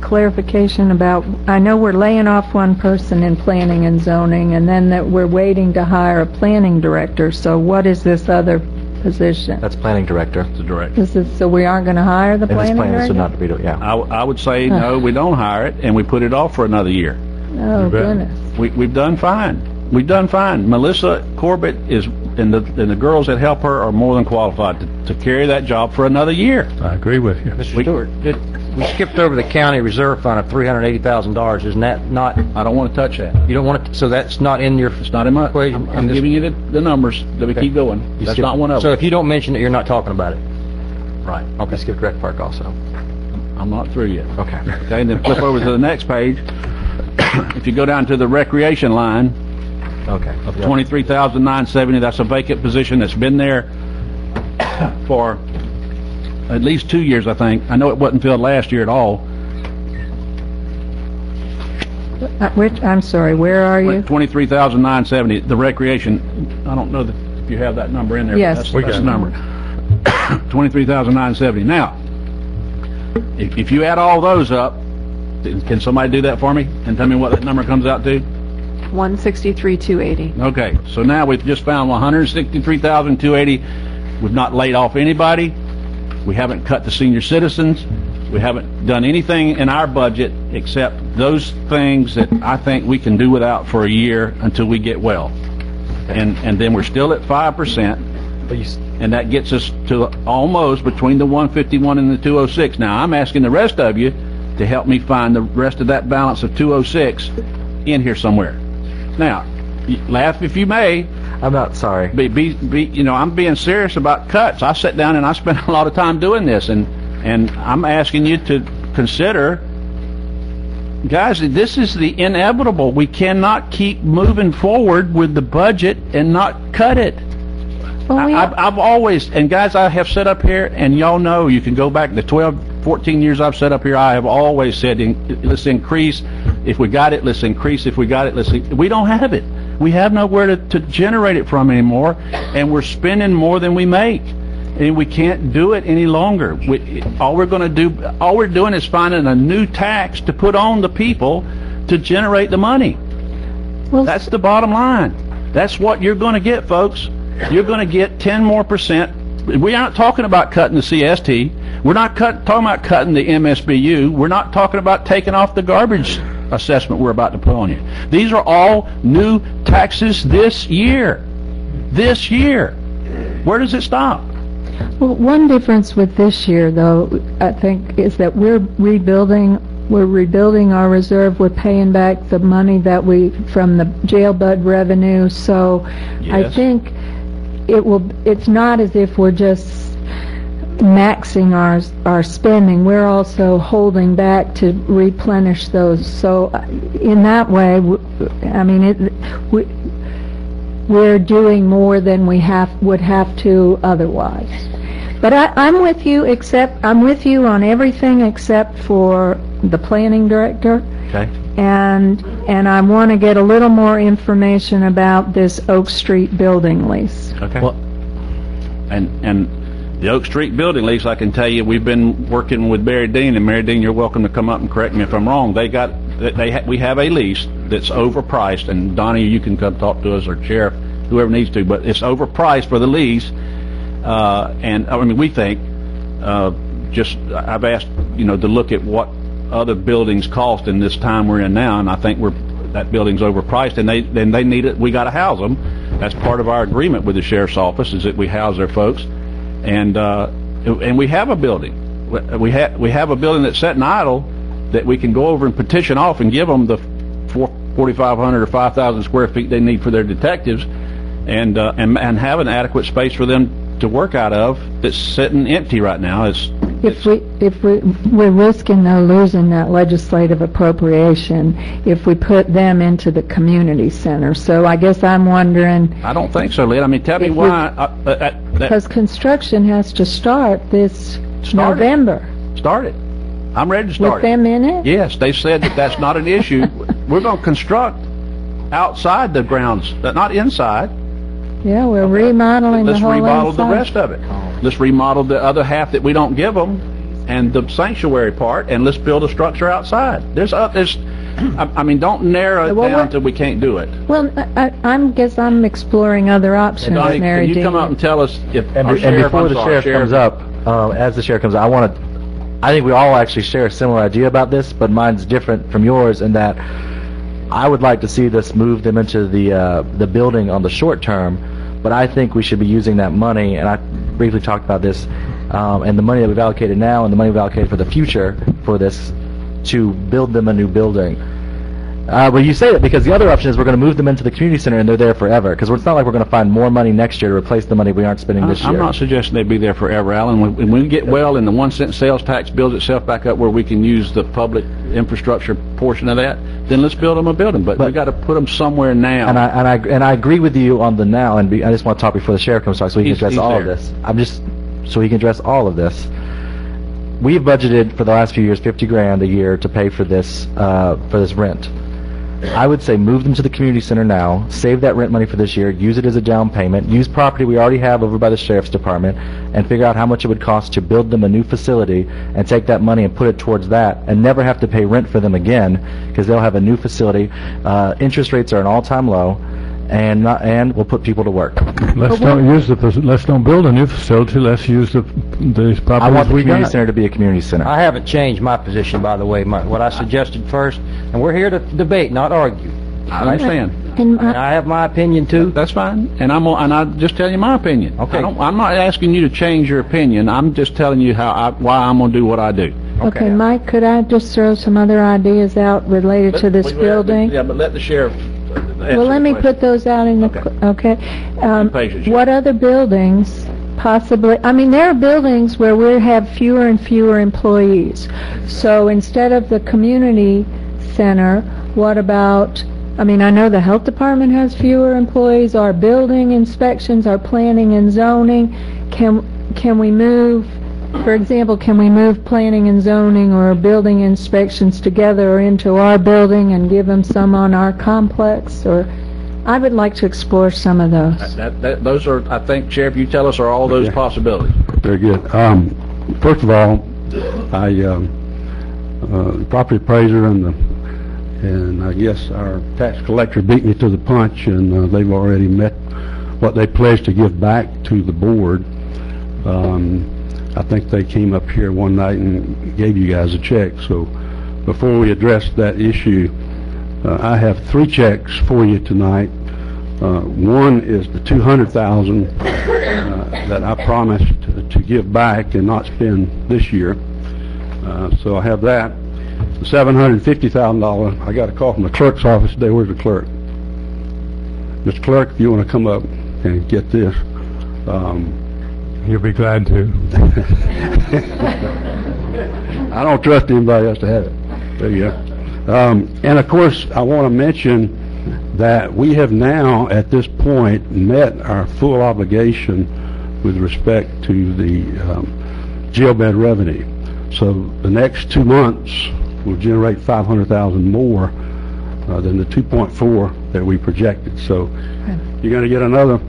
clarification about, I know we're laying off one person in planning and zoning, and then that we're waiting to hire a planning director, so what is this other position? That's planning director. The director. So we aren't going to hire the And this planning plan director? is not to be, yeah. I would say no, we don't hire it, and we put it off for another year. Oh, You bet. goodness. We've done fine. We've done fine. Melissa Corbett is, and the girls that help her are more than qualified to carry that job for another year. I agree with you. Mr. Stewart, we skipped over the county reserve fund of $380,000. Isn't that not, I don't want to touch that. you don't want it, so that's not in your... It's not in my equation? I'm giving you the numbers. Let me keep going. You That's skipped- not one of So them. if you don't mention it, you're not talking about it? Right. Okay. You skipped rec park also. I'm not through yet. Okay. Okay, and then flip over to the next page. If you go down to the recreation line Okay. of $23,970, that's a vacant position that's been there for at least 2 years, I think. I know it wasn't filled last year at all. I'm sorry, where are you? $23,970, the recreation. I don't know if you have that number in there. but Yes. That's, We that's got the it. number. $23,970. Now, if you add all those up, can somebody do that for me and tell me what that number comes out to? 163,280. Okay, so now we've just found 163,280. We've not laid off anybody. We haven't cut the senior citizens. We haven't done anything in our budget except those things that I think we can do without for a year until we get well. And then we're still at 5%, But you, and that gets us to almost between the 151 and the 206. Now, I'm asking the rest of you to help me find the rest of that balance of 206 in here somewhere. Now, laugh if you may. I'm not sorry. I'm being serious about cuts. I sat down and I spent a lot of time doing this, and I'm asking you to consider, guys, this is the inevitable. We cannot keep moving forward with the budget and not cut it. Well, I've always, and guys, I have sat up here, and y'all know, you can go back the 12, 14 years I've sat up here, I have always said, let's increase. If we got it, let's increase. If we got it, we don't have it. We have nowhere to generate it from anymore, and we're spending more than we make. And we can't do it any longer. All we're doing is finding a new tax to put on the people to generate the money. Well, That's the bottom line. That's what you're going to get, folks. You're going to get 10% more. We aren't talking about cutting the CST. We're not talking about cutting the MSBU. We're not talking about taking off the garbage assessment we're about to put on you. These are all new taxes this year. This year. Where does it stop? Well, one difference with this year, though, I think, is that we're rebuilding our reserve. We're paying back the money that from the jail bud revenue. So I Yes. think it's not as if we're just maxing our spending. We're also holding back to replenish those. So in that way, we're doing more than we would have to otherwise. But I'm with you on everything except for the planning director. Okay. And I want to get a little more information about this Oak Street building lease. Okay. Well, and the Oak Street building lease, I can tell you, we've been working with Mary Dean, and Mary Dean, you're welcome to come up and correct me if I'm wrong. We have a lease that's overpriced, and Donnie, you can come talk to us, or Sheriff, whoever needs to, but it's overpriced for the lease. We think, I've asked, to look at what other buildings cost in this time we're in now, and I think that building's overpriced, and they need it. We got to house them. That's part of our agreement with the sheriff's office, is that we house their folks, and we have a building. We have a building that's sitting idle that we can go over and petition off and give them the 4,500 or 5,000 square feet they need for their detectives, and have an adequate space for them to work out of that's sitting empty right now. we're risking though losing that legislative appropriation if we put them into the community center. So I guess I'm wondering, I don't think so, Lynn. I mean, tell me If we- why. because construction has to start this Start it. November. Start it. I'm ready to With start it. them in it? Yes, they said that that's not an issue. We're going to construct outside the grounds, not inside. Yeah, we're remodeling the Let's whole remodel the inside. rest of it. Let's remodel the other half that we don't give them, and the sanctuary part, and let's build a structure outside. I mean, don't narrow it Well, down what- till we can't do it. Well, guess I'm exploring other options, Donnie, Mary can you Dean. come up and tell us if And, our and sheriff, before I'm the sorry, sheriff comes up, as the sheriff comes up, I think we all actually share a similar idea about this, but mine's different from yours in that I would like to see this move them into the building on the short term, but I think we should be using that money, and I briefly talked about this, and the money that we've allocated now and the money we've allocated for the future for this to build them a new building. Well, you say that because the other option is we're going to move them into the community center and they're there forever, because it's not like we're going to find more money next year to replace the money we aren't spending this year. I'm not suggesting they be there forever, Alan. When we get well and the 1 cent sales tax builds itself back up where we can use the public infrastructure portion of that, then let's build them a building. But we got to put them somewhere now. And I agree with you on the now, and I just want to talk before the sheriff comes talk so he can address He's all of there. this. So he can address all of this. We've budgeted for the last few years $50,000 a year to pay for this rent. I would say move them to the community center now, save that rent money for this year, use it as a down payment, use property we already have over by the sheriff's department, and figure out how much it would cost to build them a new facility, and take that money and put it towards that, and never have to pay rent for them again, because they'll have a new facility. Interest rates are an all-time low, and we'll put people to work. Let's don't build a new facility, let's use these properties I want the we community got. center to be a community center. I haven't changed my position, by the way, what I suggested first, and we're here to debate, not argue. I understand. And And I have my opinion too. That's fine, and I'm just telling you my opinion. Okay. I'm not asking you to change your opinion. I'm just telling you why I'm going to do what I do. okay, Mike, could I just throw some other ideas out related to this building? Yeah, but let the sheriff. Well, let me put those out in the, okay. Patience. What other buildings possibly, I mean, there are buildings where we have fewer and fewer employees. So instead of the community center, what about, I mean, I know the health department has fewer employees, our building inspections, our planning and zoning. Can we move, for example, can we move planning and zoning or building inspections together or into our building and give them some on our complex? Or I would like to explore some of those. Those are, I think, Sheriff, you tell us, are all those possibilities. Very good. First of all, the property appraiser and I guess our tax collector beat me to the punch, and they've already met what they pledged to give back to the board. I think they came up here one night and gave you guys a check. So before we address that issue, I have 3 checks for you tonight. One is the $200,000 that I promised to give back and not spend this year. So I have that. The $750,000. I got a call from the clerk's office today. Where's the clerk? Mr. Clerk, if you want to come up and get this. You'll be glad to. I don't trust anybody else to have it. There you go. And of course, I want to mention that we have now, at this point, met our full obligation with respect to the jail bed revenue. So the next 2 months will generate $500,000 more than the 2.4 that we projected. So you're going to get another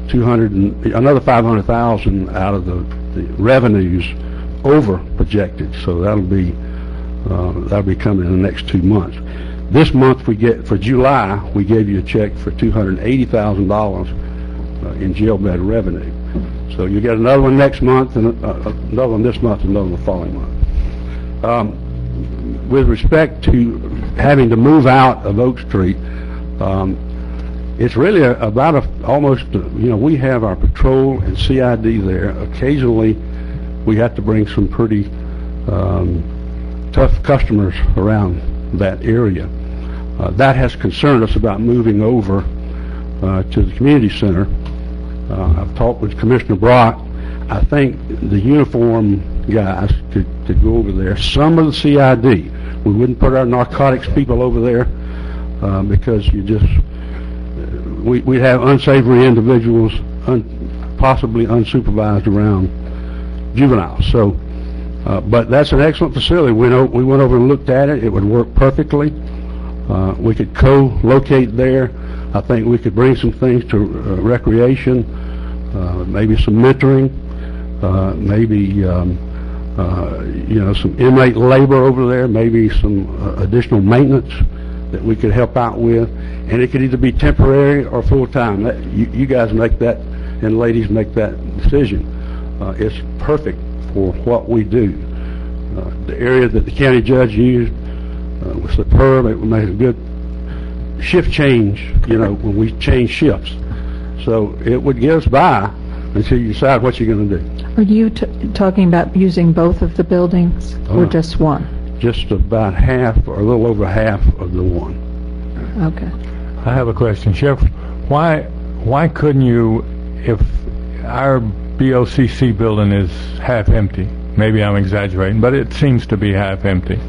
$500,000 out of the revenues over projected. So that'll be coming in the next 2 months. This month for July, we gave you a check for $280,000 in jail bed revenue. So you get another one next month, and another one this month, and another one the following month. With respect to having to move out of Oak Street, it's really about we have our patrol and CID there. Occasionally, we have to bring some pretty tough customers around that area. That has concerned us about moving over to the community center. I've talked with Commissioner Brock. I think the uniform guys to go over there. Some of the CID. We wouldn't put our narcotics people over there because we'd have unsavory individuals possibly unsupervised around juveniles. So, but that's an excellent facility. We went over and looked at it. It would work perfectly. We could co-locate there. I think we could bring some things to recreation, maybe some mentoring, maybe some inmate labor over there, maybe some additional maintenance that we could help out with, and it could either be temporary or full-time. You guys make that, and ladies make that decision. It's perfect for what we do. The area that the county judge used was superb. It would make a good shift change, when we change shifts. So it would get us by until you decide what you're going to do. Are you talking about using both of the buildings or just one? Just about half or a little over half of the one. Okay. I have a question, Sheriff. Why couldn't you, if our BOCC building is half empty, maybe I'm exaggerating, but it seems to be half empty,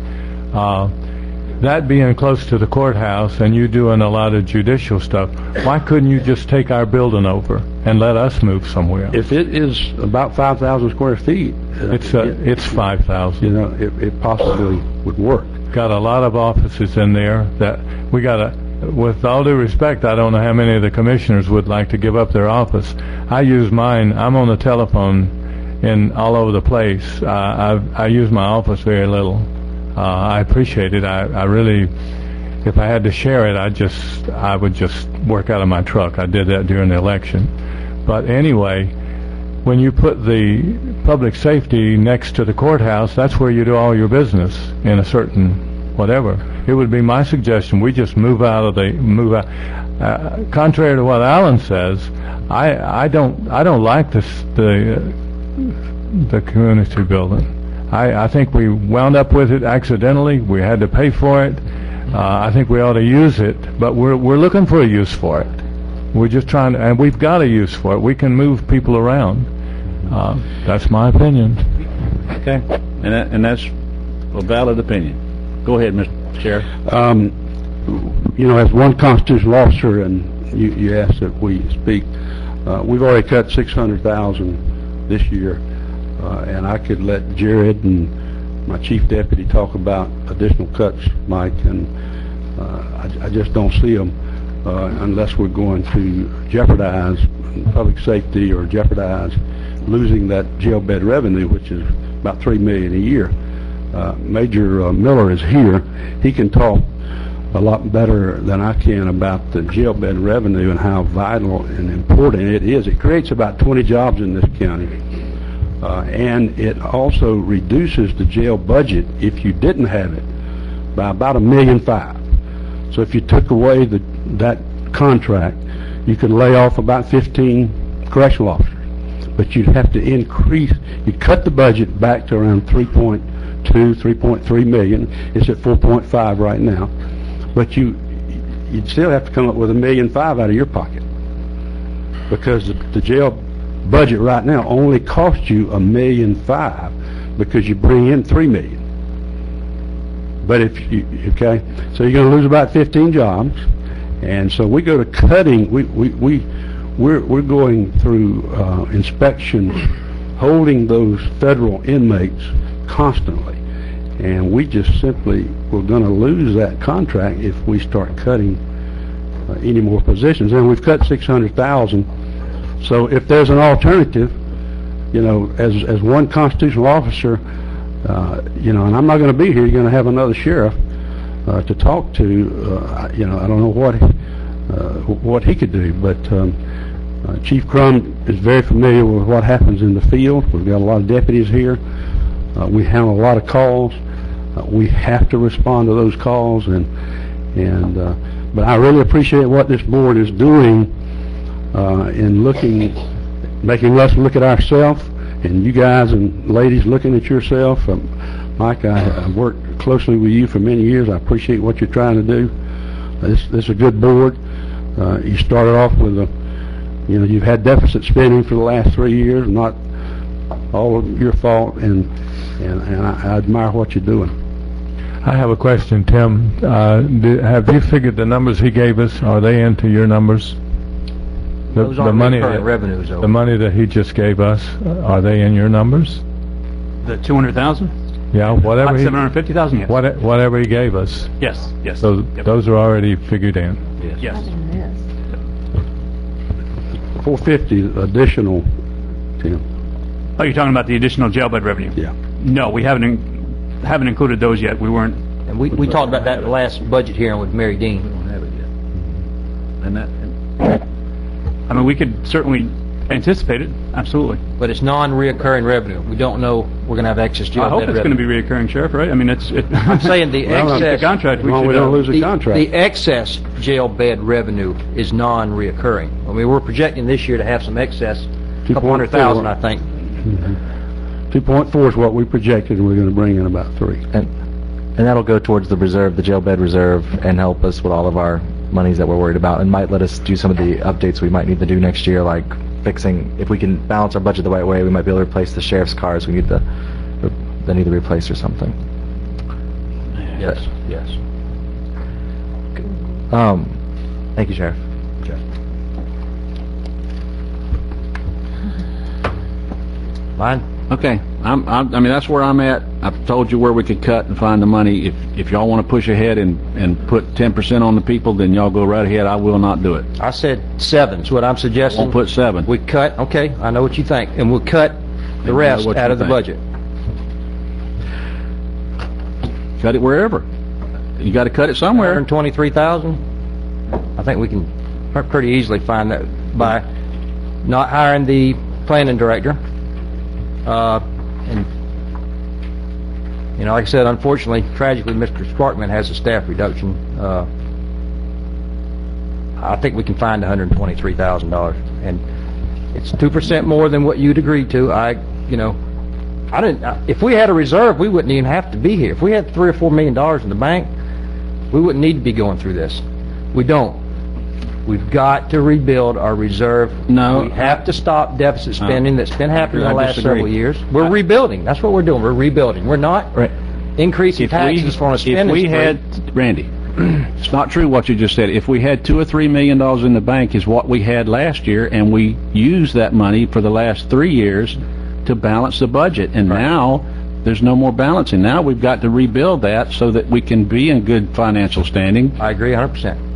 that being close to the courthouse and you doing a lot of judicial stuff, why couldn't you just take our building over and let us move somewhere? If it is about 5,000 square feet, it's 5,000. It possibly would work. Got a lot of offices in there that we got with all due respect, I don't know how many of the commissioners would like to give up their office. I use mine. I'm on the telephone all over the place. I use my office very little. I appreciate it. I really, if I had to share it, I would just work out of my truck. I did that during the election. But anyway, when you put the public safety next to the courthouse, that's where you do all your business in a certain whatever. It would be my suggestion we just move out. Contrary to what Alan says, I don't like the community building. I think we wound up with it accidentally. We had to pay for it. I think we ought to use it, but we're looking for a use for it. We're just trying to, and we've got a use for it. We can move people around. That's my opinion. Okay, and that's a valid opinion. Go ahead, Mr. Sheriff. As one constitutional officer, and you asked that we speak, we've already cut $600,000 this year. And I could let Jared and my chief deputy talk about additional cuts, Mike, and I just don't see them unless we're going to jeopardize public safety or jeopardize losing that jail bed revenue, which is about $3 million a year. Major Miller is here. He can talk a lot better than I can about the jail bed revenue and how vital and important it is. It creates about 20 jobs in this county. And it also reduces the jail budget, if you didn't have it, by about $1.5 million. So if you took away that contract, you could lay off about 15 correctional officers. But you'd have to you'd cut the budget back to around 3.3 million. It's at 4.5 right now. But you'd still have to come up with $1.5 million out of your pocket. Because the jail budget right now only costs you $1.5 million because you bring in $3 million. But so you're going to lose about 15 jobs, and so we go to cutting. We're going through inspections, holding those federal inmates constantly, and we're going to lose that contract if we start cutting any more positions. And we've cut $600,000. So if there's an alternative, as one constitutional officer, and I'm not going to be here, you're going to have another sheriff to talk to. I don't know what he could do, but Chief Crum is very familiar with what happens in the field. We've got a lot of deputies here. We handle a lot of calls. We have to respond to those calls, but I really appreciate what this board is doing. In making us look at ourselves, and you guys and ladies looking at yourself. Mike, I've worked closely with you for many years. I appreciate what you're trying to do. This is a good board. You started off with you've had deficit spending for the last 3 years, not all of your thought, and I admire what you're doing. I have a question, Tim. Have you figured the numbers he gave us, are they into your numbers? Those aren't recurring revenues, though. The money that he just gave us, are they in your numbers? The 200,000? Yeah, whatever. 750,000, yes. Whatever he gave us. Yes, yes. So Yep. those are already figured in. Yes. 450 additional, Tim. Oh, you're talking about the additional jail bed revenue? Yeah. No, we haven't included those yet. We weren't. And we talked about that in the last budget hearing with Mary Dean. Don't have it yet. And that, I mean, we could certainly anticipate it, absolutely. But it's non-reoccurring revenue. We don't know we're going to have excess jail I bed hope revenue. it's going to be reoccurring, Sheriff, right? I mean, I'm saying the excess... The contract, we Well, should... we don't lose the The contract. excess jail bed revenue is non-reoccurring. I mean, we're projecting this year to have some excess, a couple 2.4. 100,000, I think. 2.4 is what we projected, and we're going to bring in about 3. And that'll go towards the reserve, the jail bed reserve, and help us with all of our monies that we're worried about, and might let us do some of the updates we might need to do next year, like fixing, if we can balance our budget the right way, we might be able to replace the sheriff's cars we need to replace or something. Yes, yes. Thank you, Sheriff. Mine? okay, I mean, that's where I'm at. I've told you where we could cut and find the money. If y'all want to push ahead and put 10% on the people, then y'all go right ahead. I will not do it. I said 7 is what I'm suggesting. Won't put 7. We cut, okay, I know what you think, and we'll cut the rest what out you of the think. budget. Cut it wherever. You got to cut it somewhere. 123,000. I think we can pretty easily find that by not hiring the planning director. And, you know, like I said, unfortunately, tragically, Mr. Sparkman has a staff reduction. I think we can find $123,000, and it's 2% more than what you'd agreed to. If we had a reserve, we wouldn't even have to be here. If we had $3 or $4 million in the bank, we wouldn't need to be going through this. We don't. We've got to rebuild our reserve. No. We have to stop deficit spending that's been happening in the I last disagree. several years. We're rebuilding. That's what we're doing. We're rebuilding. We're not increasing taxes on a spending If we spree. had, Randy, it's not true what you just said. If we had $2 or $3 million in the bank is what we had last year, and we used that money for the last 3 years to balance the budget, and now there's no more balancing. Now we've got to rebuild that so that we can be in good financial standing. I agree 100%.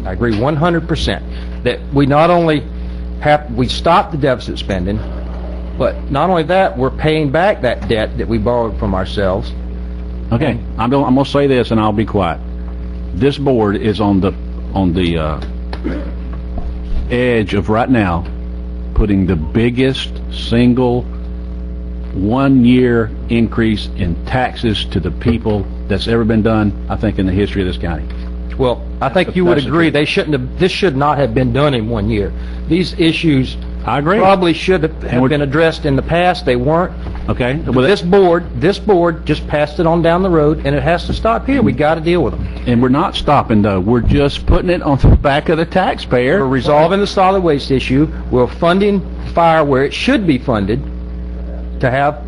I agree 100% that we not only we stop the deficit spending, but not only that, we're paying back that debt that we borrowed from ourselves. Okay, I'm going to say this, and I'll be quiet. This board is on the edge of right now putting the biggest single 1-year increase in taxes to the people that's ever been done, I think, in the history of this county. Well, I think you would That's the agree truth. this should not have been done in 1 year. These issues I agree. probably should have we're- been addressed in the past. They weren't. Okay? Well, This board just passed it on down the road, and it has to stop here. We got to deal with them. and we're not stopping, though. We're just putting it on the back of the taxpayer. We're resolving the solid waste issue. We're funding fire where it should be funded to have,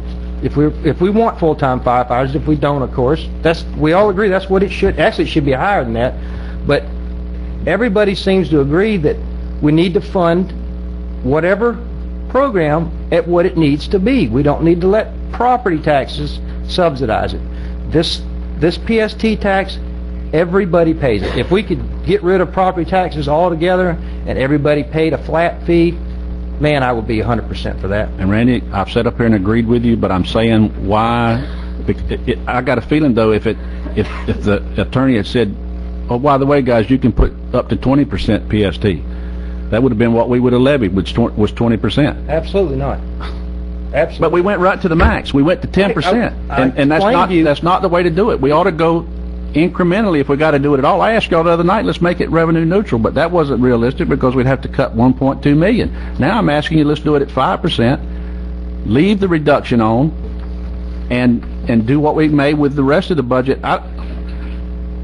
if we want full-time firefighters, if we don't, of course, we all agree that's what it should, actually it should be higher than that, but everybody seems to agree that we need to fund whatever program at what it needs to be. We don't need to let property taxes subsidize it. This PST tax, everybody pays it. If we could get rid of property taxes altogether and everybody paid a flat fee, man, I would be 100% for that. And Randy, I've sat up here and agreed with you, but I'm saying why. I got a feeling, though, if the attorney had said, "Oh, by the way, guys, you can put up to 20% PST," that would have been what we would have levied, which was 20%. Absolutely not. Absolutely. But we went right to the max. We went to 10%, I and explained that's not the way to do it. We ought to go incrementally if we got to do it at all. I asked y'all the other night, let's make it revenue neutral, but that wasn't realistic because we'd have to cut 1.2 million. Now I'm asking you, let's do it at 5%, leave the reduction on, and do what we made with the rest of the budget.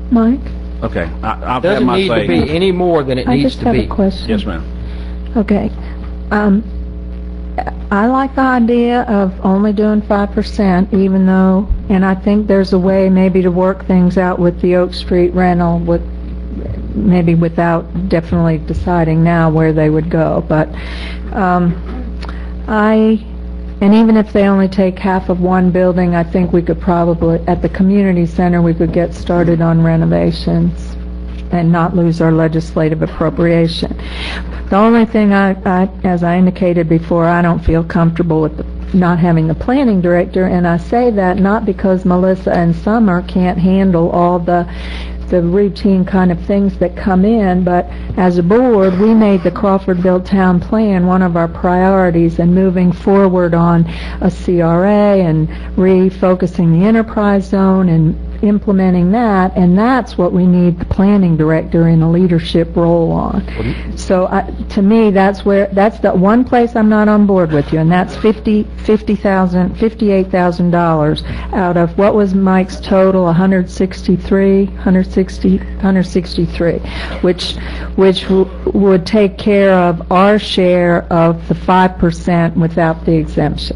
Mike, Okay, I've had Doesn't my need to say. be any more than it I needs just to have be. a question. Yes, ma'am. Okay. I like the idea of only doing 5%, even though, and I think there's a way maybe to work things out with the Oak Street rental, with maybe without definitely deciding now where they would go. But and even if they only take half of one building, I think we could probably, at the community center, we could get started on renovations and not lose our legislative appropriation. The only thing as I indicated before, I don't feel comfortable with not having the planning director, and I say that not because Melissa and Summer can't handle all the routine kind of things that come in, but as a board, we made the Crawfordville Town Plan one of our priorities, and moving forward on a CRA and refocusing the enterprise zone and implementing that, and that's what we need the planning director in a leadership role on. So to me, that's the one place I'm not on board with you, and that's $58,000 out of what was Mike's total, 163, which would take care of our share of the 5% without the exemption.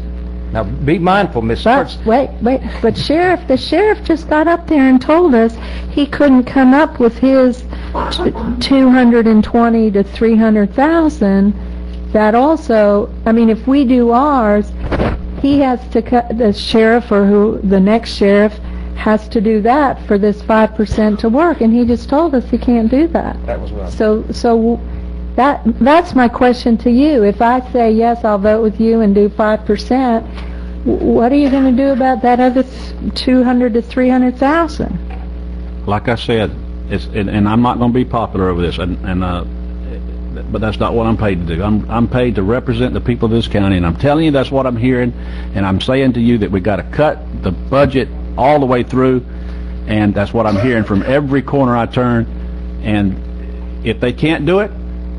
Now, be mindful, Miss Starks. Wait, but the sheriff just got up there and told us he couldn't come up with his 220 to 300,000. That also, I mean, if we do ours, he has to cut, the sheriff or the next sheriff has to do that for this 5% to work, and he just told us he can't do that. That was well. So that's my question to you. If I say yes, I'll vote with you and do 5%, what are you going to do about that other 200 to 300,000? Like I said, and I'm not going to be popular over this, but that's not what I'm paid to do. I'm paid to represent the people of this county, and I'm telling you that's what I'm hearing, and I'm saying to you that we got to cut the budget all the way through, and that's what I'm hearing from every corner I turn. And if they can't do it,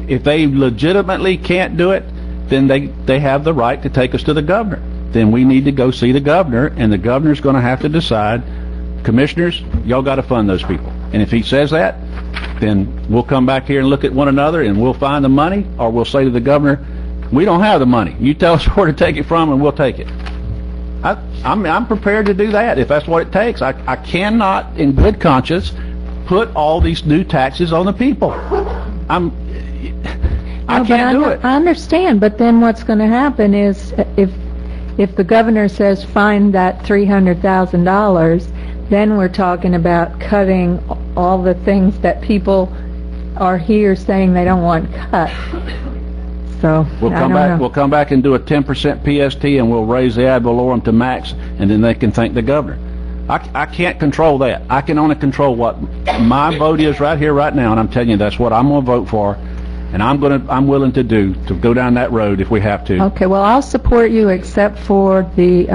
if they legitimately can't do it, then they have the right to take us to the governor. Then we need to go see the governor, and the governor's going to have to decide, commissioners, y'all got to fund those people. And if he says that, then we'll come back here and look at one another, and we'll find the money, or we'll say to the governor, we don't have the money. You tell us where to take it from, and we'll take it. I'm prepared to do that if that's what it takes. I cannot, in good conscience, put all these new taxes on the people. I can't do it. I understand, but then what's going to happen is if the governor says find that $300,000, then we're talking about cutting all the things that people are here saying they don't want cut. So we'll come back and do a 10% PST, and we'll raise the ad valorem to max, and then they can thank the governor. I can't control that. I can only control what my vote is right here, right now, and I'm telling you that's what I'm going to vote for, and I'm willing to go down that road if we have to. Okay, well, I'll support you except for the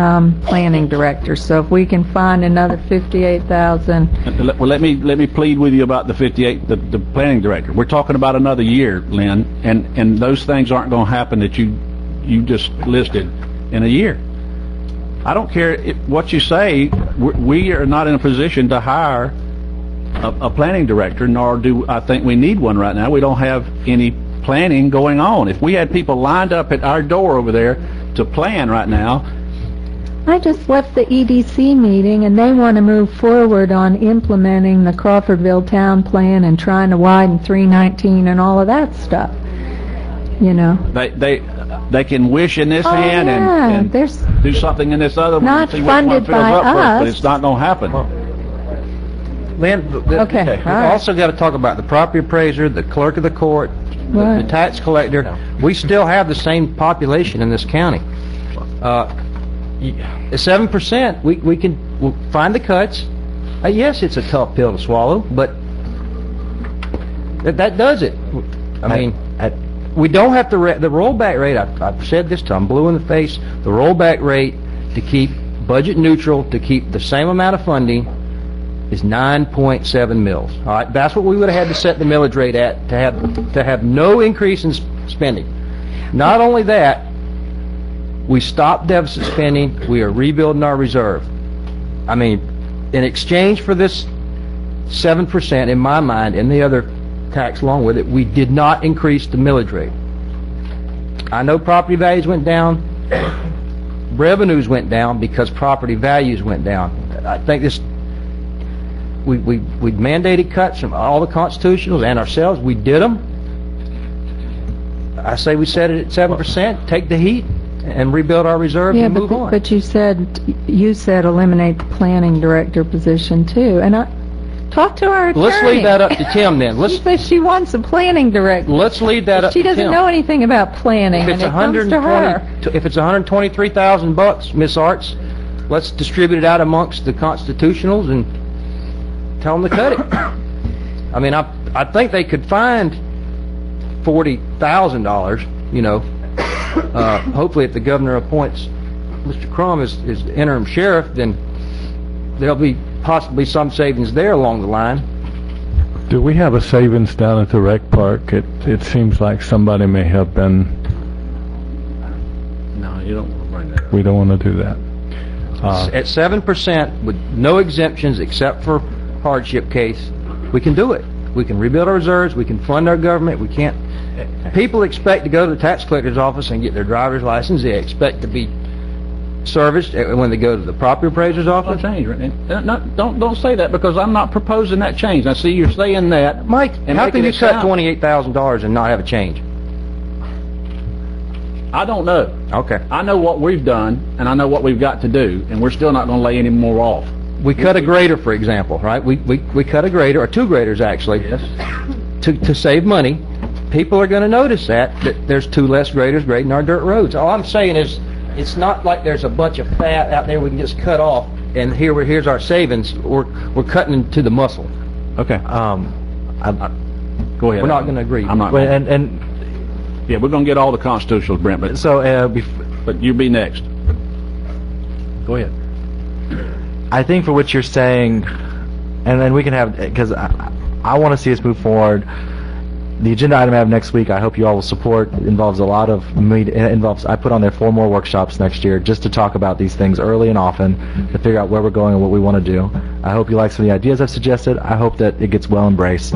planning director. So if we can find another 58,000. Well, let me plead with you about the the planning director. We're talking about another year, Lynn, and those things aren't going to happen that you just listed in a year. I don't care what you say. We are not in a position to hire a planning director, nor do I think we need one right now. We don't have any planning going on. If we had people lined up at our door over there to plan right now. I just left the EDC meeting, and they want to move forward on implementing the Crawfordville Town Plan and trying to widen 319 and all of that stuff. You know. They can wish in this hand and do something in this other one. Not funded by us. But it's not going to happen. Lynn, okay. We've also got to talk about the property appraiser, the clerk of the court, the tax collector. We still have the same population in this county. 7%, we'll find the cuts. Yes, it's a tough pill to swallow, but that does it. I mean, we don't have to, the rollback rate, I've said this till I'm blue in the face, the rollback rate to keep budget neutral, to keep the same amount of funding, is 9.7 mils. All right, that's what we would have had to set the millage rate at to have no increase in spending. Not only that, we stopped deficit spending. We are rebuilding our reserve. I mean, in exchange for this 7%, in my mind, and the other tax along with it, we did not increase the millage rate. I know property values went down, revenues went down because property values went down. I think this, we mandated cuts from all the constitutionals and ourselves. We did them. I say we set it at 7%, take the heat, and rebuild our reserves Yeah, and move on. but you said eliminate the planning director position too, and talk to our attorney. Let's leave that up to Tim then. She Let's says she wants a planning director. let's leave that up She to Tim. doesn't know anything about planning, If and it's it comes to her. if it's $123,000, Miss Arts, let's distribute it out amongst the constitutionals and tell them to cut it. I mean, I think they could find $40,000, you know. Hopefully if the governor appoints Mr. Crum as interim sheriff, then there'll be possibly some savings there along the line. Do we have a savings down at the rec park? It seems like somebody may have been, No, you don't want to bring that up. we don't want to do that. At 7% with no exemptions except for hardship case, we can do it. We can rebuild our reserves, we can fund our government, we can't. People expect to go to the tax collector's office and get their driver's license. They expect to be serviced when they go to the property appraiser's office. Don't change, don't say that, because I'm not proposing that change. I see you're saying that. Mike, and how making can you it cut sound- $28,000 and not have a change? I don't know. Okay. I know what we've done, and I know what we've got to do, and we're still not going to lay any more off. We cut a grader, for example, right? We cut a grader, or two graders actually, Yes. to save money. People are going to notice that there's two less graders grading our dirt roads. All I'm saying is, it's not like there's a bunch of fat out there we can just cut off, and here's our savings. We're cutting into the muscle. Okay. I- Go ahead. We're not going to agree. I'm not. Well, and Yeah, we're going to get all the constitutionals, Brent, but so, you be next. Go ahead. I think for what you're saying, and then we can have, because I want to see us move forward. The agenda item I have next week, I hope you all will support. It involves a lot of I put on there 4 more workshops next year just to talk about these things early and often, to figure out where we're going and what we want to do. I hope you like some of the ideas I've suggested. I hope that it gets well embraced.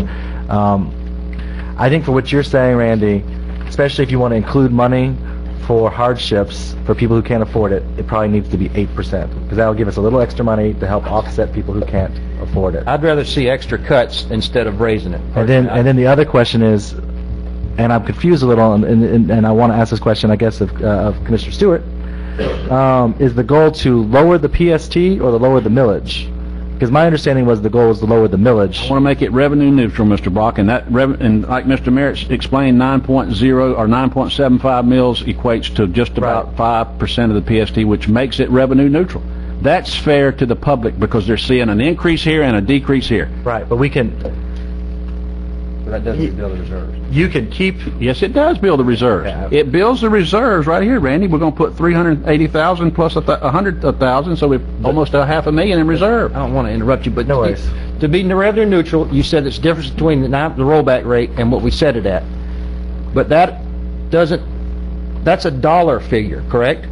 I think for what you're saying, Randy, especially if you want to include money for hardships for people who can't afford it, it probably needs to be 8%, because that'll give us a little extra money to help offset people who can't afford it. I'd rather see extra cuts instead of raising it. And then the other question is, and I'm confused a little, and I want to ask this question, I guess, of Commissioner Stewart, is the goal to lower the PST or to lower the millage? Because my understanding was the goal was to lower the millage. I want to make it revenue neutral, Mr. Brock, and and like Mr. Merritt explained, 9.0 or 9.75 mils equates to just about 5% of the PST, which makes it revenue neutral. That's fair to the public because they're seeing an increase here and a decrease here. Right, but we can, That doesn't build the reserves. you can keep, Yes, it does build the reserves. Yeah. It builds the reserves right here, Randy. We're going to put 380,000 plus 100,000, so we've almost $500,000 in reserve. I don't want to interrupt you, but No worries. to be revenue neutral, you said it's the difference between the rollback rate and what we set it at. But that's a dollar figure, correct?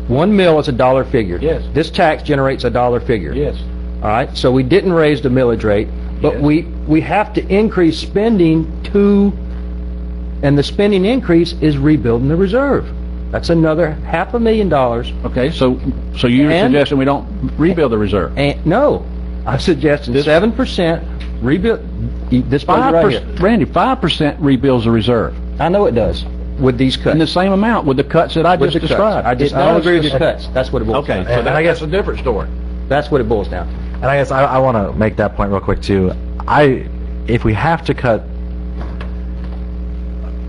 1 mil is a dollar figure. Yes. This tax generates a dollar figure. Yes. All right, so we didn't raise the millage rate, but Yes. we have to increase spending and the spending increase is rebuilding the reserve. That's another $500,000. Okay, so you're And- suggesting we don't rebuild the reserve? And no, I'm suggesting 7% rebuild. This budget right here. Randy, 5% rebuilds the reserve. I know it does with these cuts. In the same amount with the cuts that I With just the described. cuts. I don't agree with your cuts. That's what it boils Okay, down. so And I guess- that's a different story. That's what it boils down to. and I guess I want to make that point real quick too. If we have to cut,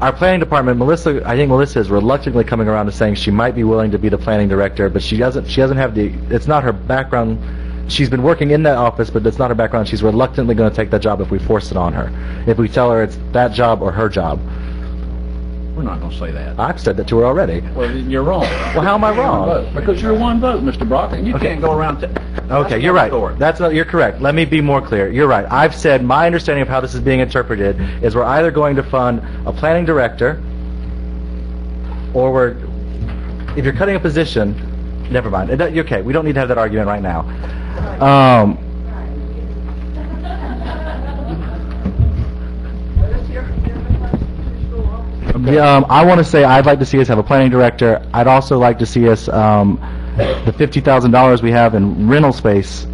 our planning department, I think Melissa is reluctantly coming around to saying she might be willing to be the planning director, but she doesn't have it's not her background. She's been working in that office, but it's not her background. She's reluctantly going to take that job if we force it on her. If we tell her it's that job or her job. We're not going to say that. I've said that to her already. Well, you're wrong. Well, how am I wrong? Because you're one vote, Mr. Brock, and you can't go around... Okay, you're right. You're correct. Let me be more clear. You're right. I've said my understanding of how this is being interpreted is we're either going to fund a planning director, or if you're cutting a position, never mind. Okay, we don't need to have that argument right now. I want to say I'd like to see us have a planning director. I'd also like to see us, the $50,000 we have in rental space,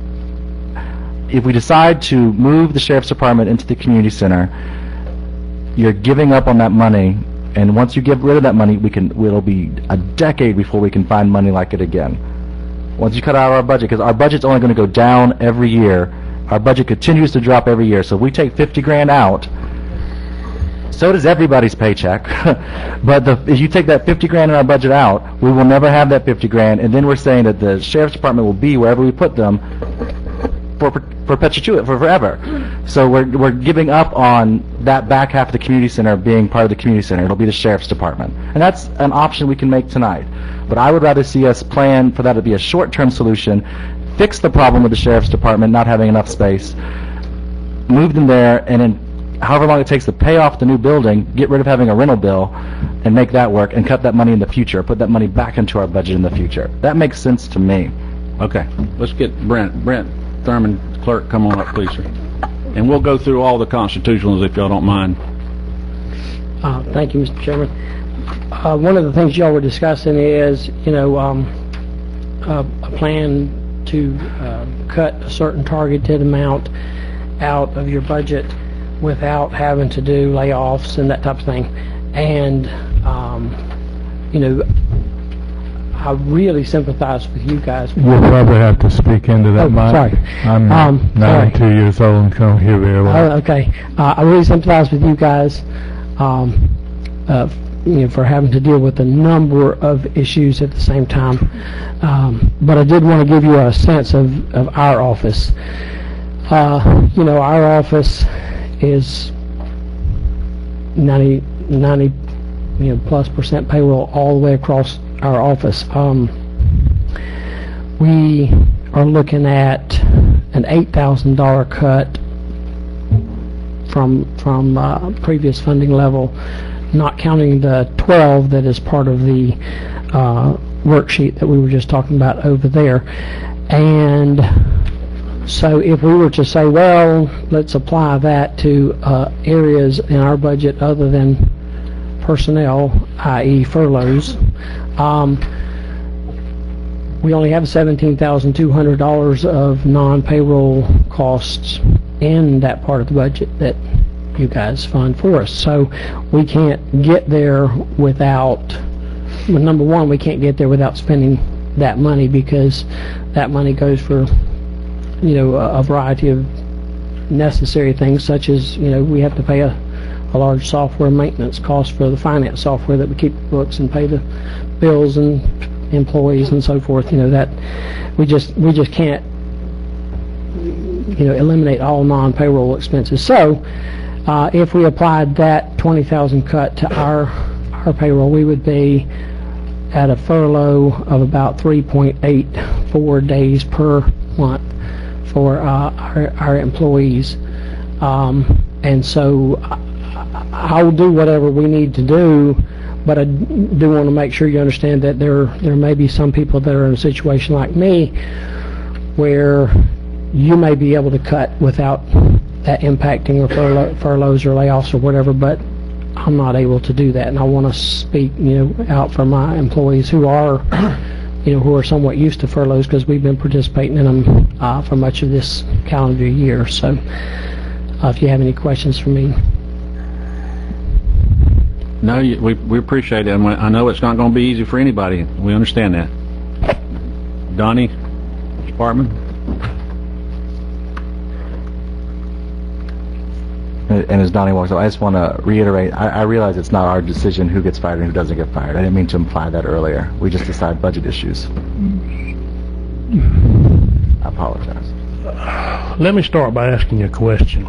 if we decide to move the sheriff's department into the community center, you're giving up on that money, and once you get rid of that money, it'll be a decade before we can find money like it again. Once you cut out our budget, because our budget's only going to go down every year, our budget continues to drop every year. So if we take 50 grand out, so does everybody's paycheck. But if you take that 50 grand in our budget out, we will never have that 50 grand, and then we're saying that the sheriff's department will be wherever we put them for perpetuity, for forever. So we're giving up on that back half of the community center being part of the community center. It'll be the sheriff's department. And that's an option we can make tonight. But I would rather see us plan for that to be a short-term solution, fix the problem with the sheriff's department not having enough space, move them there, and then however long it takes to pay off the new building, get rid of having a rental bill, and make that work, and cut that money in the future, put that money back into our budget in the future. That makes sense to me. Okay, let's get Brent Thurman, clerk, come on up, please, sir. And we'll go through all the constitutionals if y'all don't mind. Thank you, Mr. Chairman. One of the things y'all were discussing is, a plan to cut a certain targeted amount out of your budget without having to do layoffs and that type of thing. And, I really sympathize with you guys. You'll probably have to speak into that mic. Sorry. I'm 92 years old and can't hear very well. Okay. I really sympathize with you guys, for having to deal with a number of issues at the same time. But I did want to give you a sense of our office. Our office is 90 plus % payroll all the way across our office. We are looking at an $8,000 cut from previous funding level, not counting the 12 that is part of the worksheet that we were just talking about over there. And so if we were to say, well, let's apply that to areas in our budget other than personnel, i.e. furloughs, we only have $17,200 of non-payroll costs in that part of the budget that you guys fund for us. So we can't get there without, well, number one, we can't get there without spending that money, because that money goes for, a variety of necessary things, such as, we have to pay a large software maintenance cost for the finance software that we keep the books and pay the bills and employees and so forth. That we just can't eliminate all non-payroll expenses. So if we applied that 20,000 cut to our payroll, we would be at a furlough of about 3.84 days per month for our employees. And so I'll do whatever we need to do, but I do want to make sure you understand that there may be some people that are in a situation like me where you may be able to cut without that impacting or furloughs or layoffs or whatever, but I'm not able to do that. And I want to speak, out for my employees who are, who are somewhat used to furloughs, because we've been participating in them for much of this calendar year. So if you have any questions for me. No, we appreciate it. I know it's not going to be easy for anybody. We understand that. Donnie, Department? And as Donnie walks up, I just want to reiterate, I realize it's not our decision who gets fired and who doesn't get fired. I didn't mean to imply that earlier. We just decide budget issues. I apologize. Let me start by asking you a question.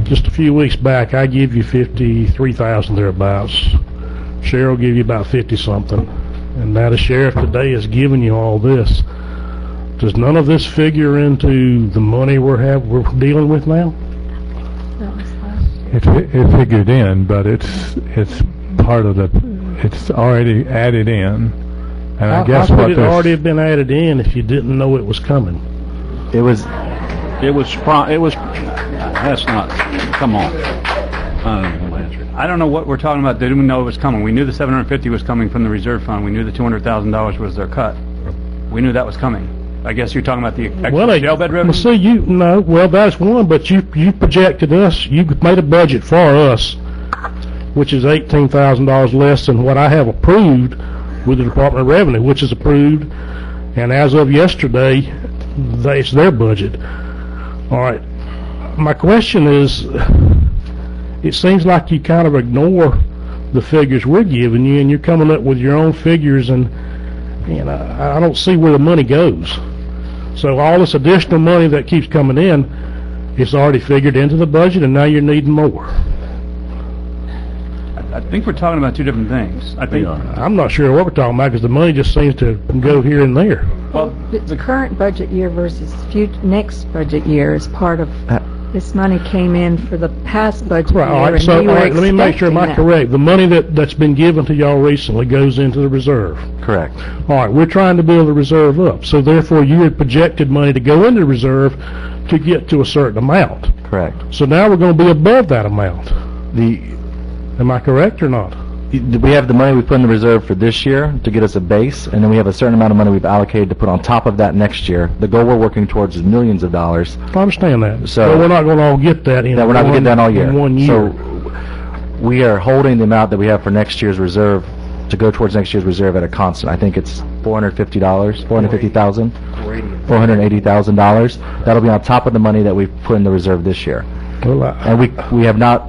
Just a few weeks back, I give you 53,000 thereabouts. Cheryl give you about 50-something. And now the sheriff today is giving you all this. Does none of this figure into the money we're dealing with now? It figured in, but it's part of it's already added in. And I guess how could it already have been added in if you didn't know it was coming? That's not, come on. I don't know how to answer it. I don't know what we're talking about. They didn't know it was coming. We knew the 750 was coming from the reserve fund. We knew the $200,000 was their cut. We knew that was coming. I guess you're talking about the extra jail bed revenue? See, that's one, but you projected us, you made a budget for us, which is $18,000 less than what I have approved with the Department of Revenue, which is approved, and as of yesterday, it's their budget. All right. My question is, it seems like you kind of ignore the figures we're giving you, and you're coming up with your own figures, and I don't see where the money goes. So all this additional money that keeps coming in, it's already figured into the budget, and now you're needing more. I think we're talking about two different things. I'm not sure what we're talking about, because the money just seems to go here and there. Well, it's the current budget year versus next budget year is part of, this money came in for the past budget year. All right, and so we were let me make sure, am I expecting that. correct? The money that's been given to y'all recently goes into the reserve. Correct. All right, we're trying to build the reserve up, so therefore you had projected money to go into the reserve to get to a certain amount. Correct. So now we're going to be above that amount. Am I correct or not? We have the money we put in the reserve for this year to get us a base, and then we have a certain amount of money we've allocated to put on top of that next year. The goal we're working towards is millions of dollars. I understand that. So but we're not going to all get that in we're not going to get that all year. In 1 year. So we are holding the amount that we have for next year's reserve to go towards next year's reserve at a constant. I think it's $480,000. That'll be on top of the money that we put in the reserve this year. Well, and we are not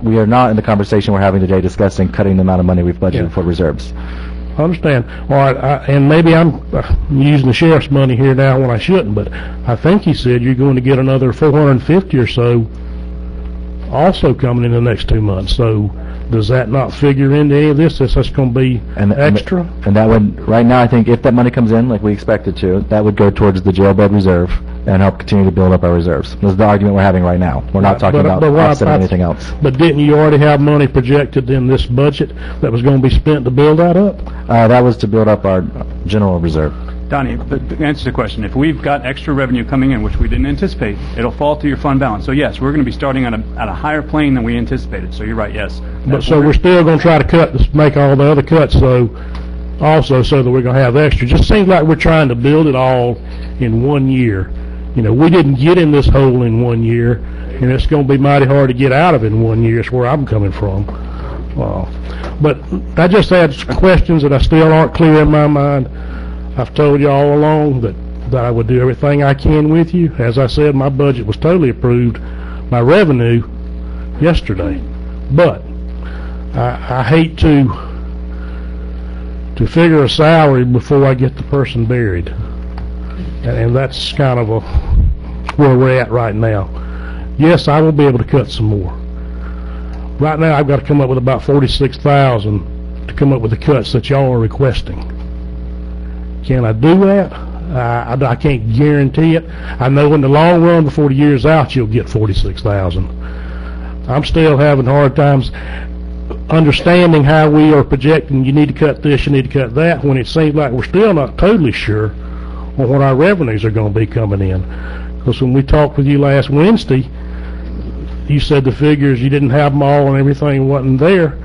in the conversation we're having today discussing cutting the amount of money we've budgeted for reserves. I understand. All right, and maybe I'm using the sheriff's money here now when I shouldn't, but I think he said you're going to get another 450 or so also coming in the next 2 months. So does that not figure into any of this? That's going to be extra? And that would, right now, I think if that money comes in like we expect it to, that would go towards the jail bed reserve and help continue to build up our reserves. This is the argument we're having right now. We're not talking about offsetting anything else. But didn't you already have money projected in this budget that was going to be spent to build that up? That was to build up our general reserve. Donnie, but to answer the question, if we've got extra revenue coming in, which we didn't anticipate, it'll fall to your fund balance. So yes, we're going to be starting at a higher plane than we anticipated. So you're right, yes. But so we're still going to try to make all the other cuts so that we're going to have extra. Just seems like we're trying to build it all in 1 year. We didn't get in this hole in 1 year, and it's going to be mighty hard to get out of it in 1 year. That's where I'm coming from. But I just had questions that I still aren't clear in my mind. I've told you all along that I would do everything I can with you. As I said, my budget was totally approved, my revenue, yesterday. But I hate to figure a salary before I get the person buried. And that's kind of where we're at right now. Yes, I will be able to cut some more. Right now, I've got to come up with about $46,000 to come up with the cuts that y'all are requesting. Can I do that? I can't guarantee it. I know in the long run, before the year's out, you'll get $46,000. I'm still having hard times understanding how we are projecting. You need to cut this, you need to cut that, when it seems like we're still not totally sure on what our revenues are going to be coming in. Because when we talked with you last Wednesday, you said the figures, you didn't have them all and everything wasn't there,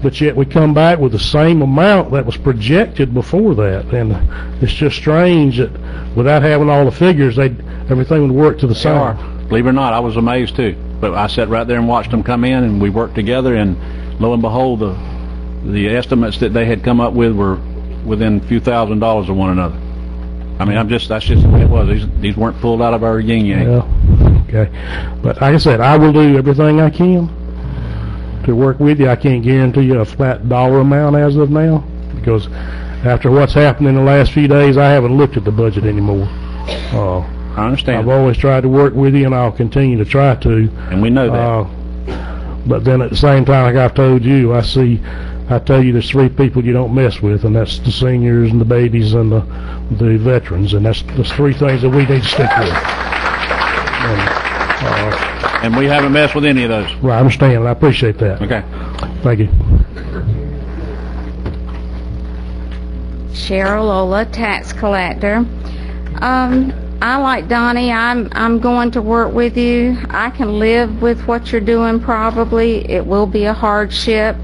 but yet we come back with the same amount that was projected before that. And it's just strange that without having all the figures, everything would work to the same. Believe it or not, I was amazed too. But I sat right there and watched them come in, and we worked together, and lo and behold, the estimates that they had come up with were within a few $1,000s of one another. I mean, that's just the way it was. These weren't pulled out of our yin-yang. Yeah, okay. But like I said, I will do everything I can to work with you. I can't guarantee you a flat dollar amount as of now, because after what's happened in the last few days, I haven't looked at the budget anymore. I understand. I've always tried to work with you, and I'll continue to try to. And we know that. But then at the same time, like I've told you, I tell you there's 3 people you don't mess with, and that's the seniors and the babies and the veterans, and that's 3 things that we need to stick with. And we haven't messed with any of those. Right, I understand. I appreciate that. Okay. Thank you. Cheryl Lola, tax collector. I like Donnie. I'm going to work with you. I can live with what you're doing probably. It will be a hardship.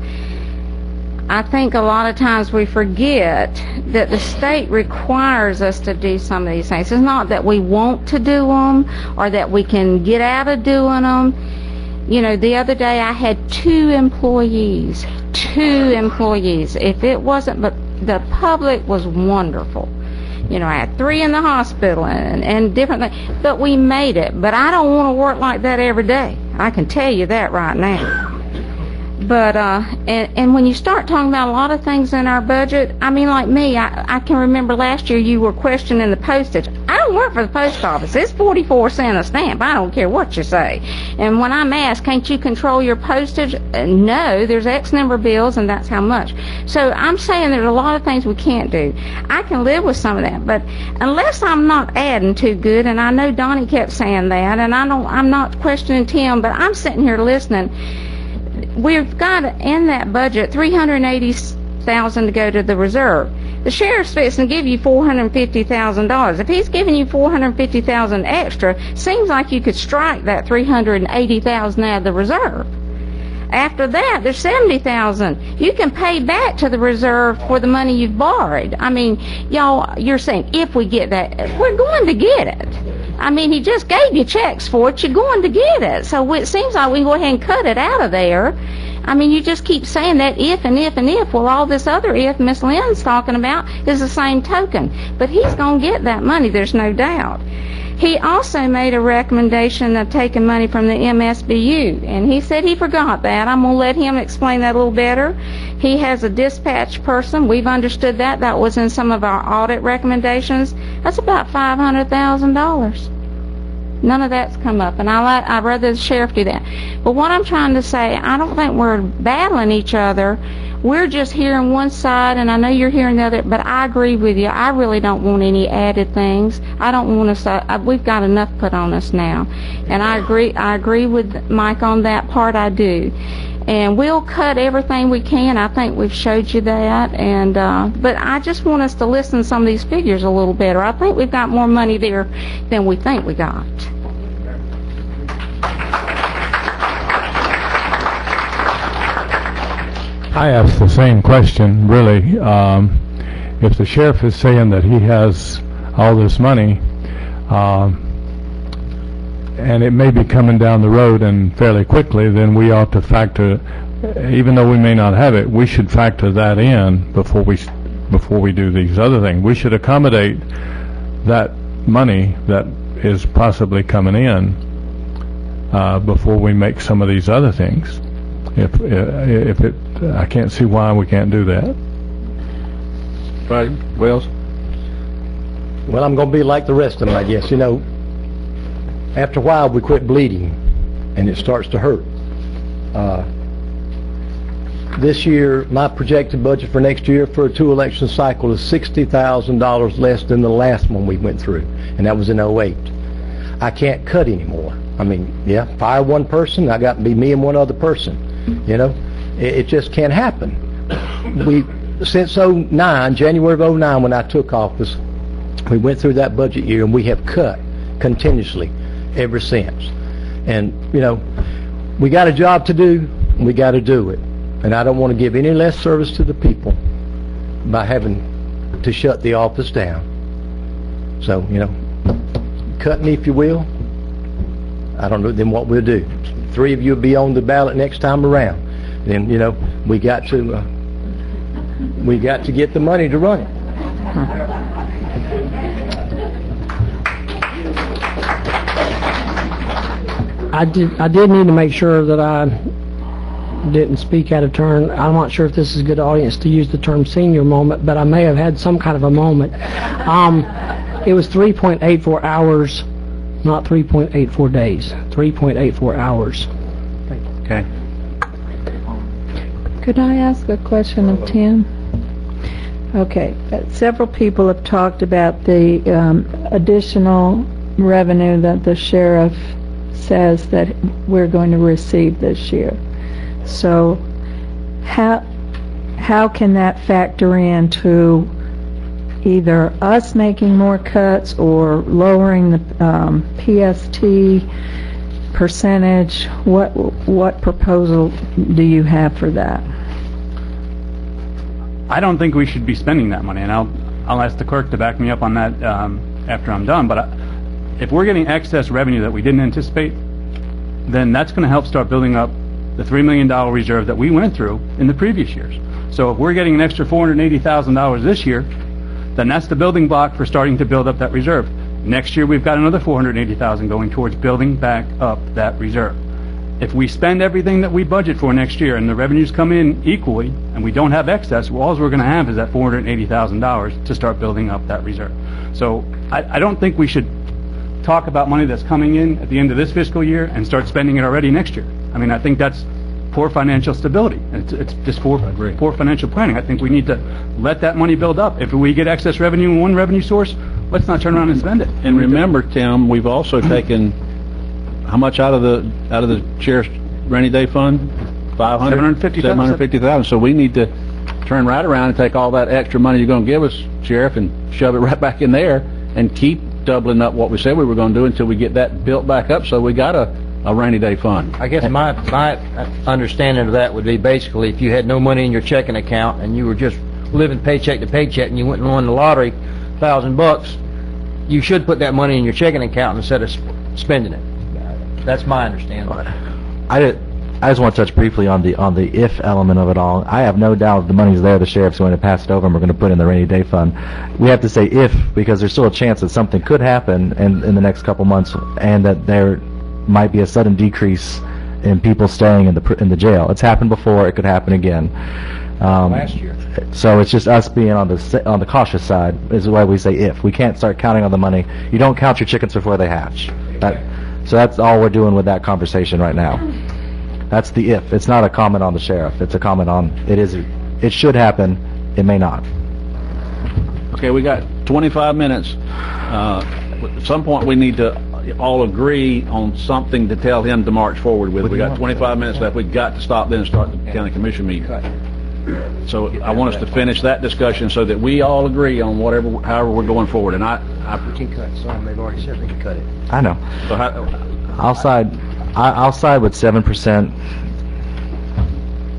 I think a lot of times we forget that the state requires us to do some of these things. It's not that we want to do them or that we can get out of doing them. You know, the other day I had 2 employees. If it wasn't, but the public was wonderful. You know, I had 3 in the hospital and different things. But we made it. But I don't want to work like that every day. I can tell you that right now. But, and when you start talking about a lot of things in our budget, I mean, like me, I can remember last year you were questioning the postage. I don't work for the post office. It's 44 cents a stamp. I don't care what you say. And when I'm asked, can't you control your postage? No, there's X number of bills, and that's how much. So I'm saying there's a lot of things we can't do. I can live with some of that, but unless I'm not adding too good, and I know Donnie kept saying that, and I'm not questioning Tim, but I'm sitting here listening. We've got in that budget $380,000 to go to the reserve. The sheriff's fixing to give you $450,000. If he's giving you $450,000 extra, seems like you could strike that $380,000 out of the reserve. After that, there's $70,000. You can pay back to the reserve for the money you've borrowed. I mean, y'all, you're saying if we get that, we're going to get it. I mean, he just gave you checks for it. You're going to get it. So it seems like we can go ahead and cut it out of there. I mean, you just keep saying that if and if and if. Well, all this other if Miss Lynn's talking about is the same token. But he's going to get that money, there's no doubt. He also made a recommendation of taking money from the MSBU, and he said he forgot that. I'm going to let him explain that a little better. He has a dispatch person. We've understood that. That was in some of our audit recommendations. That's about $500,000. None of that's come up, and I'd rather the sheriff do that. But what I'm trying to say, I don't think we're battling each other. We're just hearing one side, and I know you're hearing the other, but I agree with you. I really don't want any added things. I don't want us, we've got enough put on us now. And I agree with Mike on that part, I do. And we'll cut everything we can. I think we've showed you that. And but I just want us to listen to some of these figures a little better. I think we've got more money there than we think we got. I asked the same question, really. If the sheriff is saying that he has all this money, and it may be coming down the road and fairly quickly, then we ought to factor, even though we may not have it, we should factor that in before we do these other things. We should accommodate that money that is possibly coming in before we make some of these other things. I can't see why we can't do that. Right, Wells? Well, I'm going to be like the rest of them, I guess. You know, after a while we quit bleeding, and it starts to hurt. This year, my projected budget for next year for a 2-election cycle is $60,000 less than the last one we went through, and that was in '08. I can't cut anymore. I mean, yeah, fire one person, I got to be me and one other person. You know, it just can't happen. Since '09, January of '09, when I took office, we went through that budget year, and we have cut continuously ever since. And, you know, we got a job to do, and we got to do it. And I don't want to give any less service to the people by having to shut the office down. So, you know, cut me if you will. I don't know then what we'll do. 3 of you will be on the ballot next time around. Then, you know, we got to get the money to run it. I did need to make sure that I didn't speak out of turn. I'm not sure if this is a good audience to use the term senior moment, but I may have had some kind of a moment. It was 3.84 hours, not 3.84 days. 3.84 hours. Okay. Could I ask a question of Tim? Okay. Several people have talked about the additional revenue that the sheriff says that we're going to receive this year. So how can that factor into either us making more cuts or lowering the PST percentage? What proposal do you have for that? I don't think we should be spending that money, and I'll ask the clerk to back me up on that after I'm done. But if we're getting excess revenue that we didn't anticipate, then that's going to help start building up the $3 million reserve that we went through in the previous years. So if we're getting an extra $480,000 this year, then that's the building block for starting to build up that reserve. Next year, we've got another $480,000 going towards building back up that reserve. If we spend everything that we budget for next year and the revenues come in equally and we don't have excess, well, all we're going to have is that $480,000 to start building up that reserve. So I don't think we should talk about money that's coming in at the end of this fiscal year and start spending it already next year. I mean, I think that's poor financial stability. It's just poor financial planning. I think we need to let that money build up. If we get excess revenue in one revenue source, let's not turn around and spend it. And remember, Tim, we've also taken how much out of the sheriff's rainy day fund? $750,000. So we need to turn right around and take all that extra money you're going to give us, Sheriff, and shove it right back in there and keep doubling up what we said we were going to do until we get that built back up so we got a rainy day fund. I guess my understanding of that would be basically if you had no money in your checking account and you were just living paycheck to paycheck and you went and won the lottery, $1,000, you should put that money in your checking account instead of spending it. That's my understanding. I just want to touch briefly on the if element of it all. I have no doubt the money's there. The sheriff's going to pass it over, and we're going to put it in the rainy day fund. We have to say if because there's still a chance that something could happen in the next couple months, and that there might be a sudden decrease in people staying in the jail. It's happened before. It could happen again. Last year. So it's just us being on the cautious side is why we say if. We can't start counting on the money. You don't count your chickens before they hatch. So that's all we're doing with that conversation right now. That's the if. It's not a comment on the sheriff. It's a comment on it should happen. It may not. Okay, we got 25 minutes. At some point, we need to all agree on something to tell him to march forward with. We got 25 minutes left. We've got to stop then and start the county commission meeting. So I want us to finish that discussion so that we all agree on however we're going forward. And we can cut some. They've already said we can cut it. I know. So I'll side with 7%.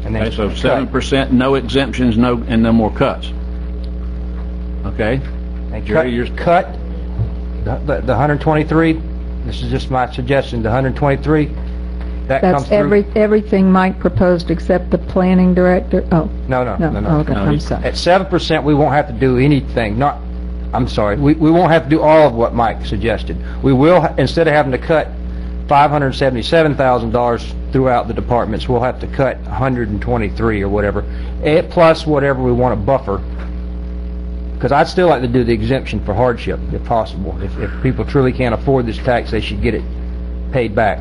And then okay, so 7%, no exemptions, no more cuts. Okay. And Jerry, cut the 123. This is just my suggestion. The 123. That's everything Mike proposed except the planning director. Oh. No. Okay, I'm sorry. At 7%, we won't have to do anything. I'm sorry. We won't have to do all of what Mike suggested. We will, instead of having to cut $577,000 throughout the departments, we'll have to cut 123 or whatever, plus whatever we want to buffer. Because I'd still like to do the exemption for hardship, if possible. If people truly can't afford this tax, they should get it paid back.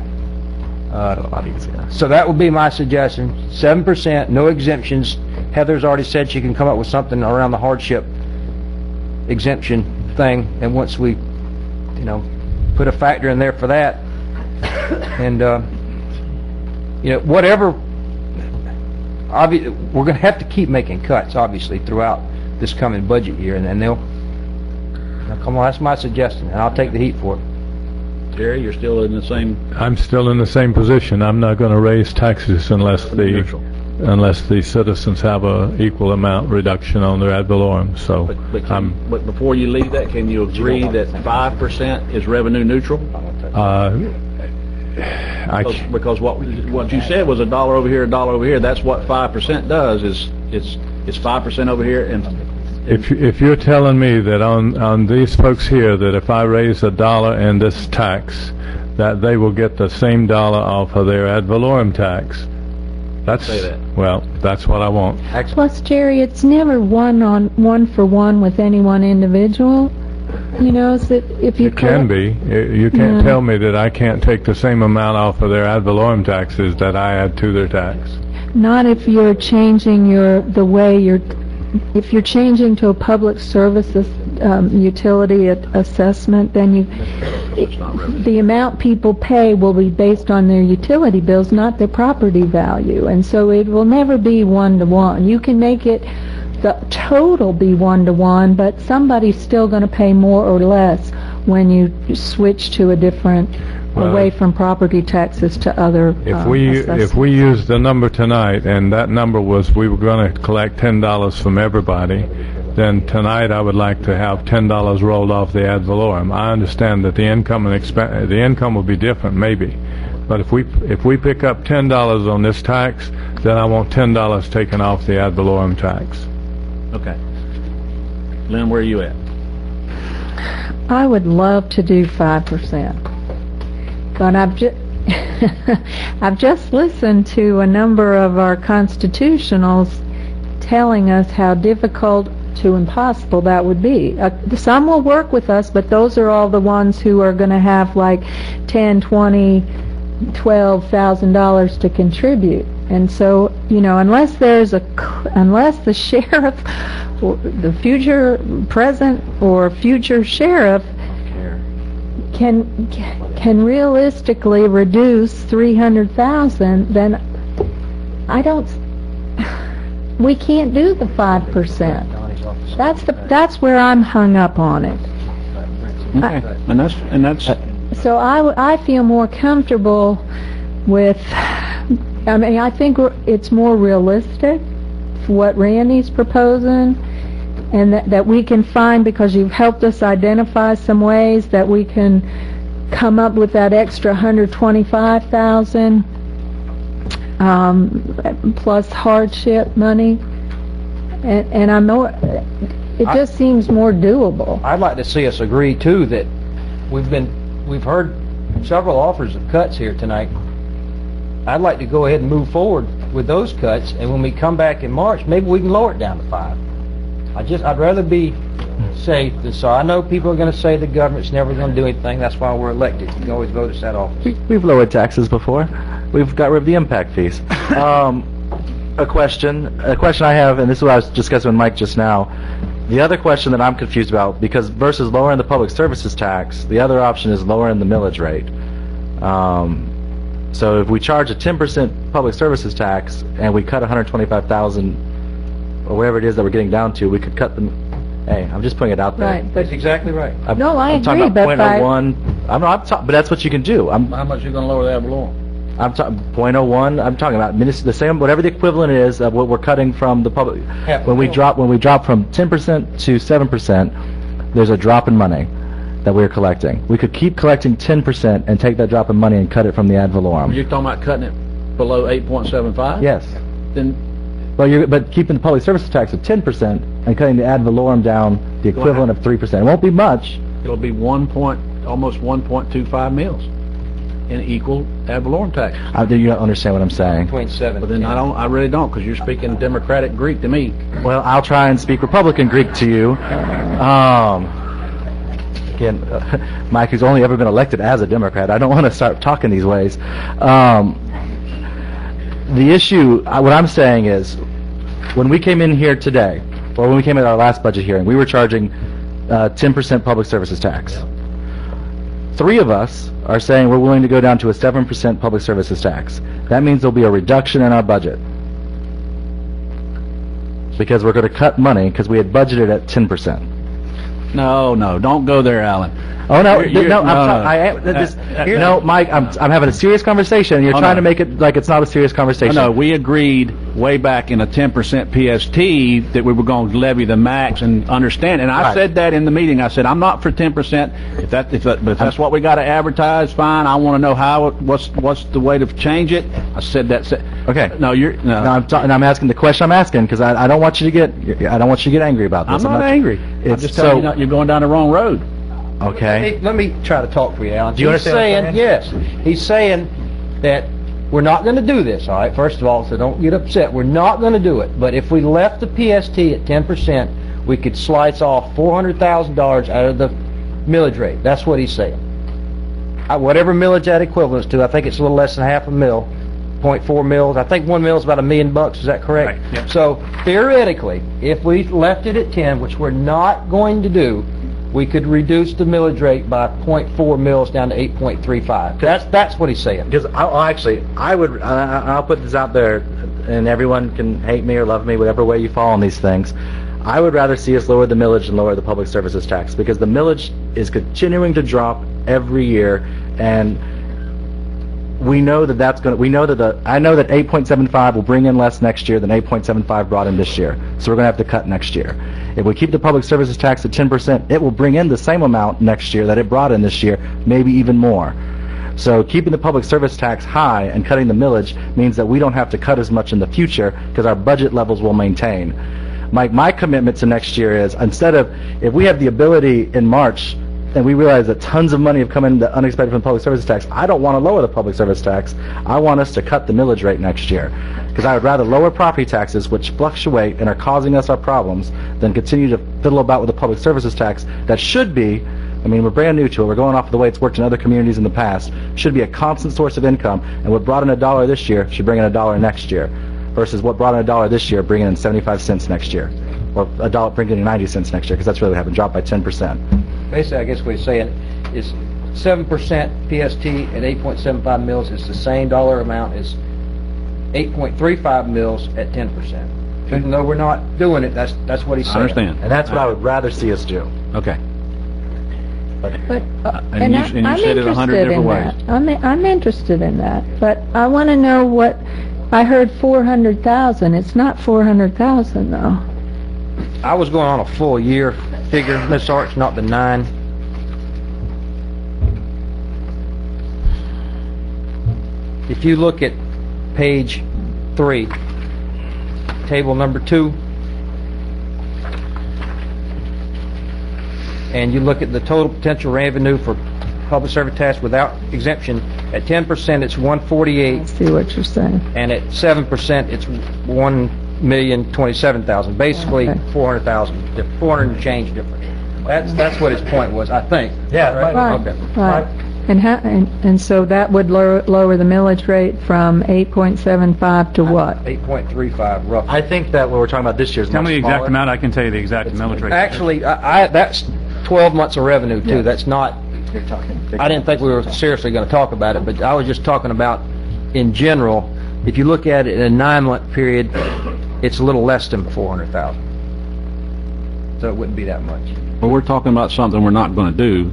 So that would be my suggestion. 7%, no exemptions. Heather's already said she can come up with something around the hardship exemption thing, and once we, put a factor in there for that, and whatever. We're going to have to keep making cuts, obviously, throughout this coming budget year, and they'll come on. That's my suggestion, and I'll take the heat for it. Jerry, you're still in the same... I'm still in the same position. I'm not going to raise taxes unless the citizens have a equal amount reduction on their ad valorem. So, but before you leave that, can you agree that 5% is revenue neutral? Because what you said was $1 over here, $1 over here. That's what 5% does. It's 5% over here and. If you're telling me that on these folks here that if I raise $1 in this tax, that they will get the same dollar off of their ad valorem tax, that's what I want. Plus, Jerry, it's never one for one with any one individual. Is that if you it can be. You can't tell me that I can't take the same amount off of their ad valorem taxes that I add to their tax. Not if you're changing if you're changing to a public services utility assessment, then the amount people pay will be based on their utility bills, not their property value, and so it will never be one-to-one. You can make it the total be 1-to-1, but somebody's still going to pay more or less when you switch to a different, away from property taxes to other If we use the number tonight, and that number was we were going to collect $10 from everybody, then tonight I would like to have $10 rolled off the ad valorem. I understand that the income and the income will be different, maybe, but if we pick up $10 on this tax, then I want $10 taken off the ad valorem tax. Okay. Lynn, where are you at? I would love to do 5%, but I've just listened to a number of our constitutionals telling us how difficult to impossible that would be. Some will work with us, but those are all the ones who are going to have like $10, $20, $12,000 to contribute. And so, unless the sheriff, or the future present or future sheriff can realistically reduce 300,000, then we can't do the 5%. That's where I'm hung up on it. Okay. And that's So I feel more comfortable with, I think it's more realistic for what Randy's proposing, and that we can find, because you've helped us identify some ways that we can come up with that extra 125,000 plus hardship money, and I'm more. It just seems more doable. I'd like to see us agree too that we've heard several offers of cuts here tonight. I'd like to go ahead and move forward with those cuts, and when we come back in March, maybe we can lower it down to 5. I'd rather be safe than sorry. I know people are going to say the government's never going to do anything. That's why we're elected. You can always vote us out of office. We've lowered taxes before. We've got rid of the impact fees. A question I have, and this is what I was discussing with Mike just now. The other question that I'm confused about, because versus lowering the public services tax, the other option is lowering the millage rate. So if we charge a 10% public services tax and we cut 125,000 or whatever it is that we're getting down to, we could cut them. Hey, I'm just putting it out there. Right, but That's exactly right. I'm I talking agree, about but by 0.01. But that's what you can do. how much are you going to lower that below? I'm talking 0.01. I'm talking about the same, whatever the equivalent is of what we're cutting from the public. When we drop from 10% to 7%, there's a drop in money that we're collecting. We could keep collecting 10% and take that drop in money and cut it from the ad valorem. You're talking about cutting it below 8.75? Yes. Then But keeping the public services tax at 10% and cutting the ad valorem down the equivalent of 3%. It won't be much. it'll be almost 1.25 mils in equal ad valorem tax. You don't understand what I'm saying. 0.7. But then I really don't, because you're speaking Democratic Greek to me. Well, I'll try and speak Republican Greek to you. Again, Mike, who's only ever been elected as a Democrat, I don't want to start talking these ways. The issue, what I'm saying is, when we came in here today, or when we came at our last budget hearing, we were charging 10% public services tax. 3 of us are saying we're willing to go down to a 7% public services tax. That means there'll be a reduction in our budget, because we're going to cut money because we had budgeted at 10%. No, don't go there, Alan. Oh no, Mike, I'm having a serious conversation, and you're trying to make it like it's not a serious conversation. No, we agreed way back in a 10% PST that we were going to levy the max and understand. And I said that in the meeting. I said I'm not for 10%. But if that's what we got to advertise, fine. I want to know what's the way to change it. I said that. Okay. No, I'm asking the question I'm asking because I don't want you to get angry about this. I'm not angry. I'm just telling you you're going down the wrong road. Okay. Let me try to talk for you, Alan. Do you understand? Yes. He's saying that we're not going to do this, all right? First of all, so don't get upset. We're not going to do it. But if we left the PST at 10%, we could slice off $400,000 out of the millage rate. That's what he's saying. Whatever millage that equivalents to, I think it's a little less than half a mil, 0.4 mils. I think 1 mil is about $1 million. Is that correct? Right. Yep. So theoretically, if we left it at 10, which we're not going to do, we could reduce the millage rate by 0.4 mils down to 8.35. That's what he's saying. Because I'll put this out there. and everyone can hate me or love me, whatever way you fall on these things, I would rather see us lower the millage than lower the public services tax, because the millage is continuing to drop every year, and we know that I know that 8.75 will bring in less next year than 8.75 brought in this year, so we're going to have to cut next year. If we keep the public services tax at 10%, it will bring in the same amount next year that it brought in this year, maybe even more. So keeping the public service tax high and cutting the millage means that we don't have to cut as much in the future because our budget levels will maintain. My commitment to next year is, if we have the ability in March and we realize that tons of money have come in unexpected from the public service tax, I don't want to lower the public service tax. I want us to cut the millage rate next year, because I would rather lower property taxes, which fluctuate and are causing us our problems, than continue to fiddle about with the public services tax that should be, we're brand new to it. We're going off of the way it's worked in other communities in the past. Should be a constant source of income, and what brought in $1 this year should bring in $1 next year, versus what brought in $1 this year bringing in 75 cents next year, or $1 bringing in 90 cents next year, because that's really what happened, dropped by 10%. Basically, I guess what he's saying is 7% PST at 8.75 mils is the same dollar amount as 8.35 mils at 10%. Even though we're not doing it, that's what he's saying. I understand. And that's what I would rather see us do. Okay. But And you said it 100 different ways. I'm interested in that, but I want to know what I heard. 400,000. It's not 400,000 though. I was going on a full year figure, Ms. Arch, not the 9. If you look at page 3, table number 2, and you look at the total potential revenue for public service tax without exemption, at 10% it's 148. I see what you're saying. And at 7% it's 1,027,000. Basically, Okay. 400,000, 400 and change difference. That's what his point was, I think. Yeah, Right. Okay. Right. And so that would lower the millage rate from 8.75 to what? 8.35 roughly. I think that what we're talking about this year is Tell much me the exact smaller. amount, I can tell you the exact millage rate. Actually, that's 12 months of revenue too. Yeah. That's not, You're talking I didn't think we were seriously going to talk about it, but I was just talking about in general. If you look at it in a 9-month period, it's a little less than 400,000. So it wouldn't be that much. Well, we're talking about something we're not going to do.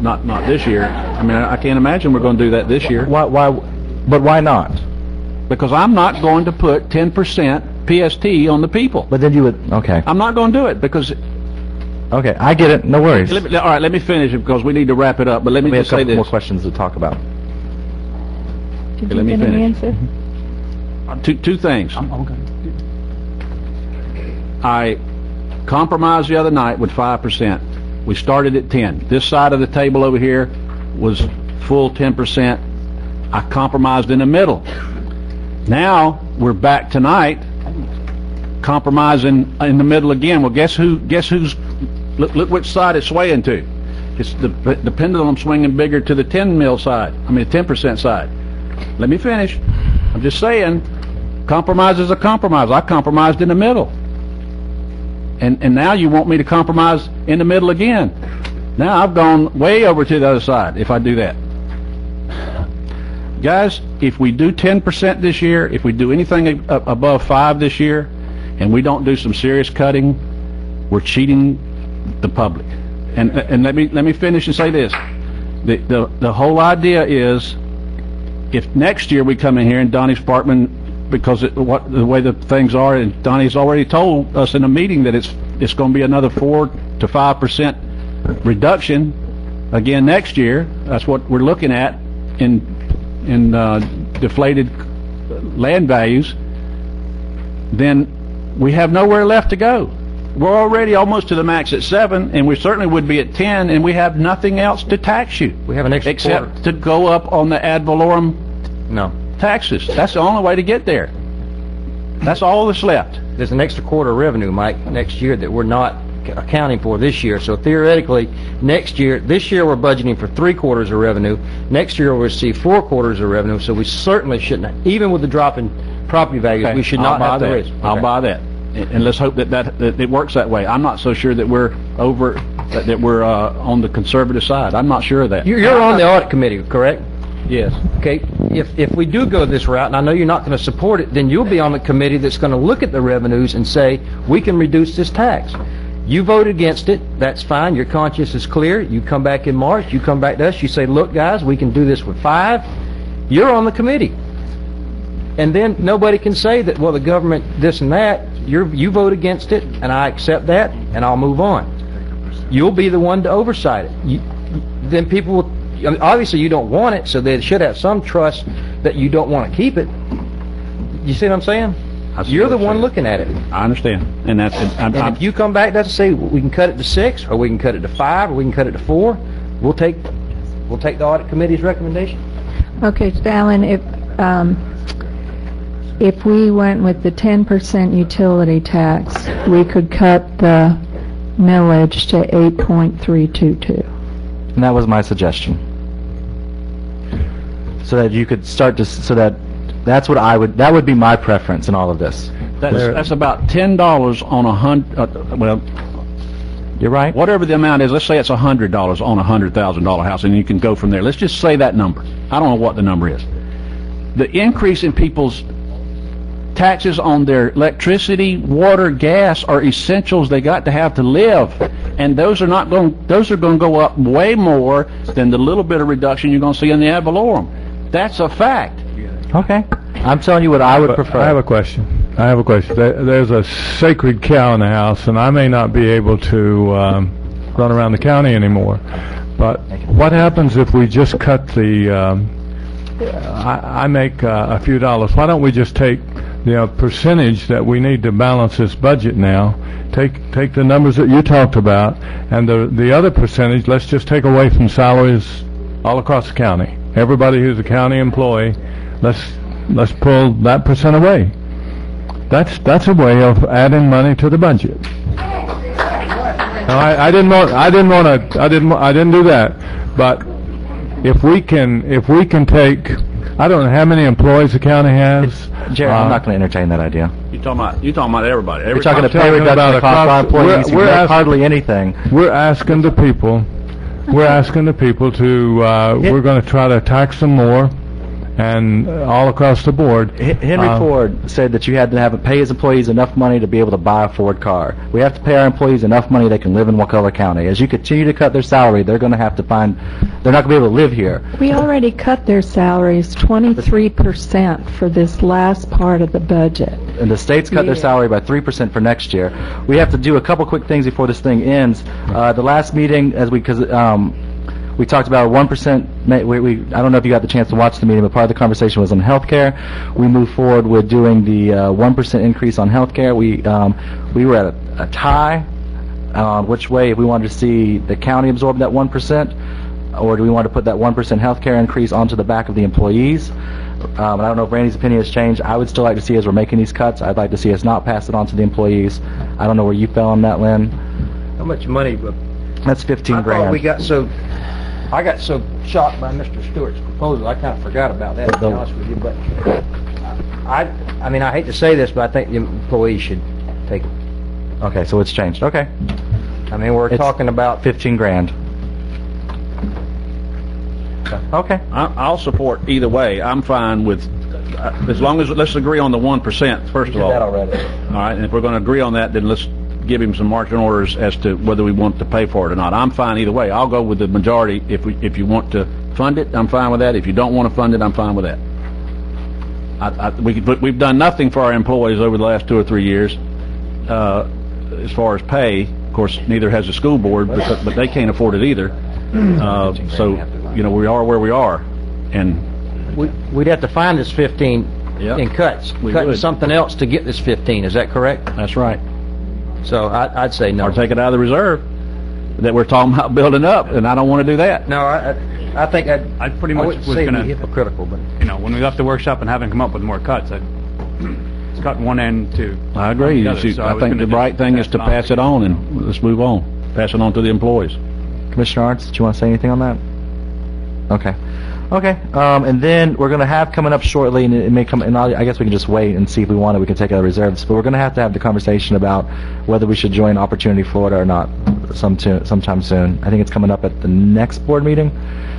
Not this year. I can't imagine we're going to do that this year. Why? But why not? Because I'm not going to put 10% PST on the people. But then you would. Okay. I'm not going to do it because... Okay, I get it. No worries. All right, let me finish it because we need to wrap it up. But let me We have just a say couple this. more questions to talk about. Did let you me get an finish. answer? Two things. Okay. I compromised the other night with 5%. We started at 10. This side of the table over here was full 10%. I compromised in the middle. Now we're back tonight compromising in the middle again. Well, guess who's look which side it's swaying to. It's the pendulum swinging bigger to the 10% side. Let me finish. I'm just saying, compromise is a compromise. I compromised in the middle. And now you want me to compromise in the middle again. Now I've gone way over to the other side if I do that. Guys, if we do 10% this year, if we do anything above 5 this year, and we don't do some serious cutting, we're cheating the public. And let me finish and say this. The whole idea is, if next year we come in here and Donnie's Department, because the way the things are, and Donnie's already told us in a meeting that it's going to be another 4 to 5% reduction again next year. That's what we're looking at in deflated land values. Then we have nowhere left to go. We're already almost to the max at 7, and we certainly would be at 10, and we have nothing else to tax you. We have an extra except quarter. to go up on the ad valorem No. taxes. That's the only way to get there. That's all that's left. There's an extra quarter of revenue, Mike, next year that we're not accounting for this year. So theoretically, this year we're budgeting for 3/4 of revenue. Next year we'll receive 4/4 of revenue. So we certainly shouldn't, even with the drop in property values, we should not have the risk. I'll buy that. And let's hope that it works that way. I'm not so sure that we're on the conservative side. I'm not sure of that. You're on the audit committee, correct? Yes. Okay. if we do go this route, and I know you're not going to support it, then you'll be on the committee that's going to look at the revenues and say, we can reduce this tax. You vote against it, that's fine, your conscience is clear, you come back in March, you come back to us, you say, look guys, we can do this with 5, you're on the committee. And then nobody can say that, well, the government, this and that, you vote against it, and I accept that, and I'll move on. You'll be the one to oversight it. Then people will, I mean, obviously you don't want it, so they should have some trust that you don't want to keep it. You see what I'm saying? You're the one looking at it. I understand, and that's. And if you come back to us and say we can cut it to 6, or we can cut it to 5, or we can cut it to 4, we'll take the audit committee's recommendation. Okay, Alan, if we went with the 10% utility tax, we could cut the millage to 8.322. And that was my suggestion. So that you could start to, that's what that would be my preference in all of this. That's about $10 on 100, well, you're right. Whatever the amount is, let's say it's $100 on a $100,000 house, and you can go from there. Let's just say that number. I don't know what the number is. The increase in people's taxes on their electricity, water, gas are essentials they got to have to live, and those are going to go up way more than the little bit of reduction you're going to see in the ad valorem. That's a fact. Okay. I'm telling you what I would prefer. I have a question. There's a sacred cow in the house, and I may not be able to run around the county anymore. But what happens if we just cut the? I make a few dollars. Why don't we just take the percentage that we need to balance this budget now? Take the numbers that you talked about, and the other percentage. Let's just take away from salaries all across the county. Everybody who's a county employee, let's pull that percent away. That's a way of adding money to the budget. Now, I didn't do that. But if we can take, I don't know how many employees the county has. Jerry, I'm not going to entertain that idea. You're talking about everybody. You're talking to pay reduction of cost by employees. We're hardly anything. We're asking the people. To. We're going to try to tax them more, and all across the board. Henry Ford said that you had to pay his employees enough money to be able to buy a Ford car. We have to pay our employees enough money they can live in Wakulla County. As you continue to cut their salary, they're not going to be able to live here. We already cut their salaries 23% for this last part of the budget. And the states cut their salary by 3% for next year. We have to do a couple quick things before this thing ends. The last meeting, we talked about 1%. I don't know if you got the chance to watch the meeting, but part of the conversation was on healthcare. We moved forward with doing the 1% increase on healthcare. We were at a tie on which way, if we wanted to see the county absorb that 1%, or do we want to put that 1% healthcare increase onto the back of the employees. And I don't know if Randy's opinion has changed. I would still like to see, as we're making these cuts, I'd like to see us not pass it on to the employees. I don't know where you fell on that, Lynn. How much money? That's $15,000. I got so shocked by Mr. Stewart's proposal, I kind of forgot about that, to be honest with you. But I mean, I hate to say this, but I think the employees should take it. Okay, so it's changed. Okay. I mean, we're talking about $15,000. Okay. I'll support either way. I'm fine with, as long as, let's agree on the 1%, first of all. We did that already. All right, and if we're going to agree on that, then let's give him some marching orders as to whether we want to pay for it or not. I'm fine either way. I'll go with the majority. If you want to fund it, I'm fine with that. If you don't want to fund it, I'm fine with that. We've done nothing for our employees over the last 2 or 3 years as far as pay. Of course, neither has the school board, but they can't afford it either. So, we are where we are, and we'd have to find this 15 in cuts. Cutting something else to get this 15. Is that correct? That's right. So I'd say no. Or take it out of the reserve that we're talking about building up, and I don't want to do that. No, I think I pretty much was going to be hypocritical, but when we left the workshop and having come up with more cuts, I'd cut one end to. I agree. The other, so I think the right thing is to pass it on, and let's move on. Pass it on to the employees. Commissioner Arndt, do you want to say anything on that? Okay. And then we're going to have coming up shortly, and it may come, and I guess we can just wait and see if we want it. We can take out reserves, but we're going to have the conversation about whether we should join Opportunity Florida or not. sometime soon. I think it's coming up at the next board meeting.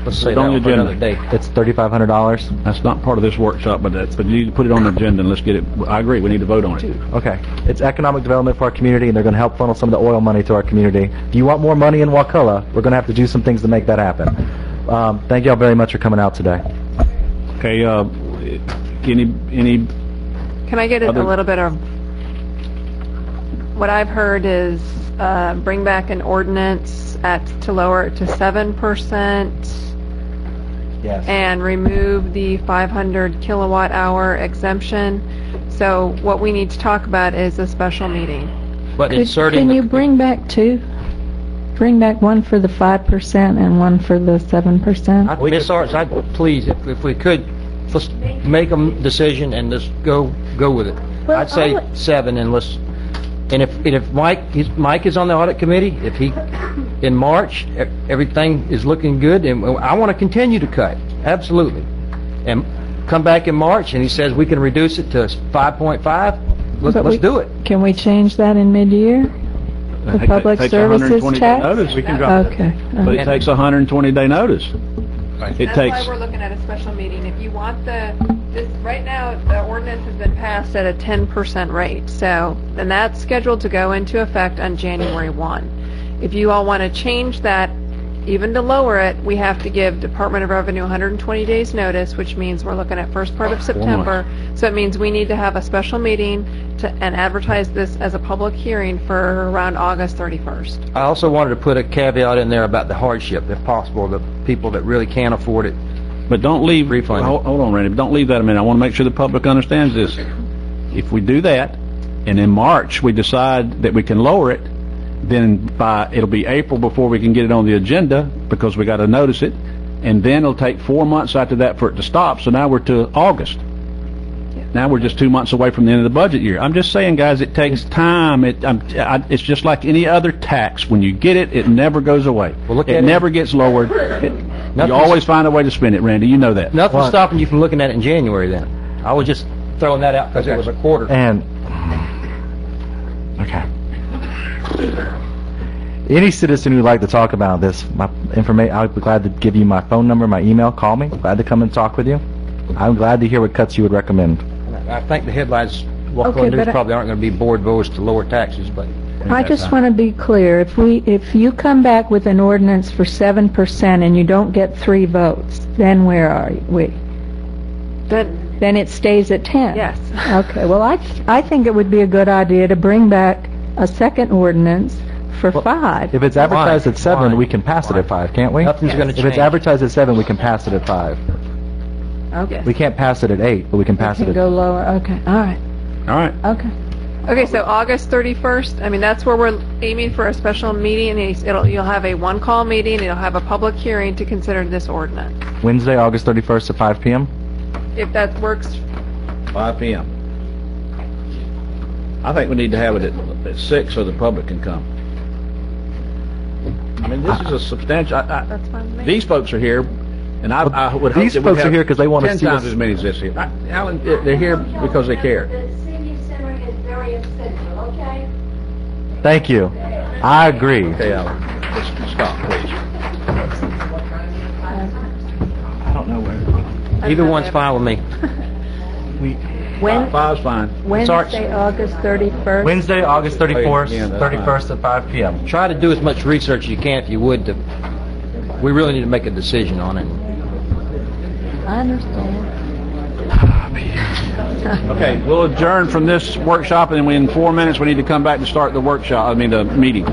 Let's say Put it on that the for another agenda. day. It's $3,500. That's not part of this workshop, but you need to put it on the agenda and let's get it. I agree, we need to vote on it. Okay. It's economic development for our community, and they're going to help funnel some of the oil money to our community. If you want more money in Wakulla, we're going to have to do some things to make that happen. Thank y'all very much for coming out today. Okay, any, Can I get a Other- little bit of, what I've heard is bring back an ordinance to lower it to 7%. Yes. And remove the 500 kilowatt hour exemption. So what we need to talk about is a special meeting. But inserting... Can the- you bring back two? Bring back one for the 5% and one for the 7%? Ms. Arts, please, if we could, let's make a decision and just go with it. Well, I'd say 7 and let's, and if Mike is on the audit committee, if he, in March, everything is looking good, and I want to continue to cut, absolutely. And come back in March and he says we can reduce it to 5.5, let's do it. Can we change that in mid-year? The It public takes services 120 tax? notice. We can drop it. Okay. but it takes 120-day notice. It That's takes, why we're looking at a special meeting. If you want right now, the ordinance has been passed at a 10% rate. So, and that's scheduled to go into effect on January 1. If you all want to change that, even to lower it, we have to give Department of Revenue 120 days notice, which means we're looking at first part of September. So it means we need to have a special meeting and advertise this as a public hearing for around August 31st. I also wanted to put a caveat in there about the hardship, if possible, the people that really can't afford it. but don't leave, Refund. hold on, Randy, don't leave that a minute. I want to make sure the public understands this. If we do that, and in March we decide that we can lower it, then it'll be April before we can get it on the agenda because we got to notice it, and then it'll take 4 months after that for it to stop. So now we're to August. Now we're just 2 months away from the end of the budget year. I'm just saying, guys, it takes time. It's just like any other tax. When you get it, it never goes away. Well, look it at it. never gets lowered. You always find a way to spend it, Randy. You know that. Nothing's stopping you from looking at it in January then. I was just throwing that out because it was a quarter. And, okay. Any citizen who'd like to talk about this, I'll be glad to give you my phone number, my email. Call me. Glad to come and talk with you. I'm glad to hear what cuts you would recommend. I think the headlines, Wakulla Okay, News but probably aren't going to be board votes to lower taxes, but... I just want to be clear. If you come back with an ordinance for 7% and you don't get 3 votes, then where are we? Then it stays at 10? Yes. Okay, well, I think it would be a good idea to bring back a second ordinance for 5. If it's advertised at 7, Why? we can pass it at 5, can't we? Nothing's going to change. If it's advertised at 7, we can pass it at 5. Okay. We can't pass it at 8, but we can pass it Can at... go lower, okay, all right, All right. okay. Okay, so August 31st, I mean, that's where we're aiming for a special meeting. You'll have a one-call meeting, you'll have a public hearing to consider this ordinance. Wednesday, August 31st at 5 p.m.? If that works, 5 p.m. I think we need to have it at 6 so the public can come. I mean, this is a substantial... that's fine with me. These folks are here, and I would hope These that we folks are have here 'cause they wanna 10 see times us- as many as this here. Alan, they're here because they care. The senior center is very essential, okay? Thank you. I agree. Okay, Alan, let's stop, please. I don't know where... Either one's fine with me. When, 5's fine. Wednesday, August 31st? Wednesday, August 31st, Yeah, that's 31st at 5 p.m. Try to do as much research as you can if you would. We really need to make a decision on it. I understand. Okay, we'll adjourn from this workshop, and then in 4 minutes, we need to come back to start the workshop, the meeting.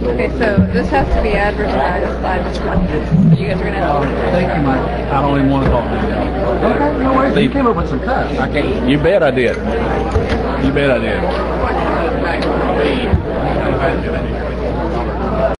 Okay, so this has to be advertised by the 20th. You guys are going to have to... Thank you, Mike. I don't even want to talk to you. Okay, no worries. You came up with some cuts. I can't. You bet I did. You bet I did.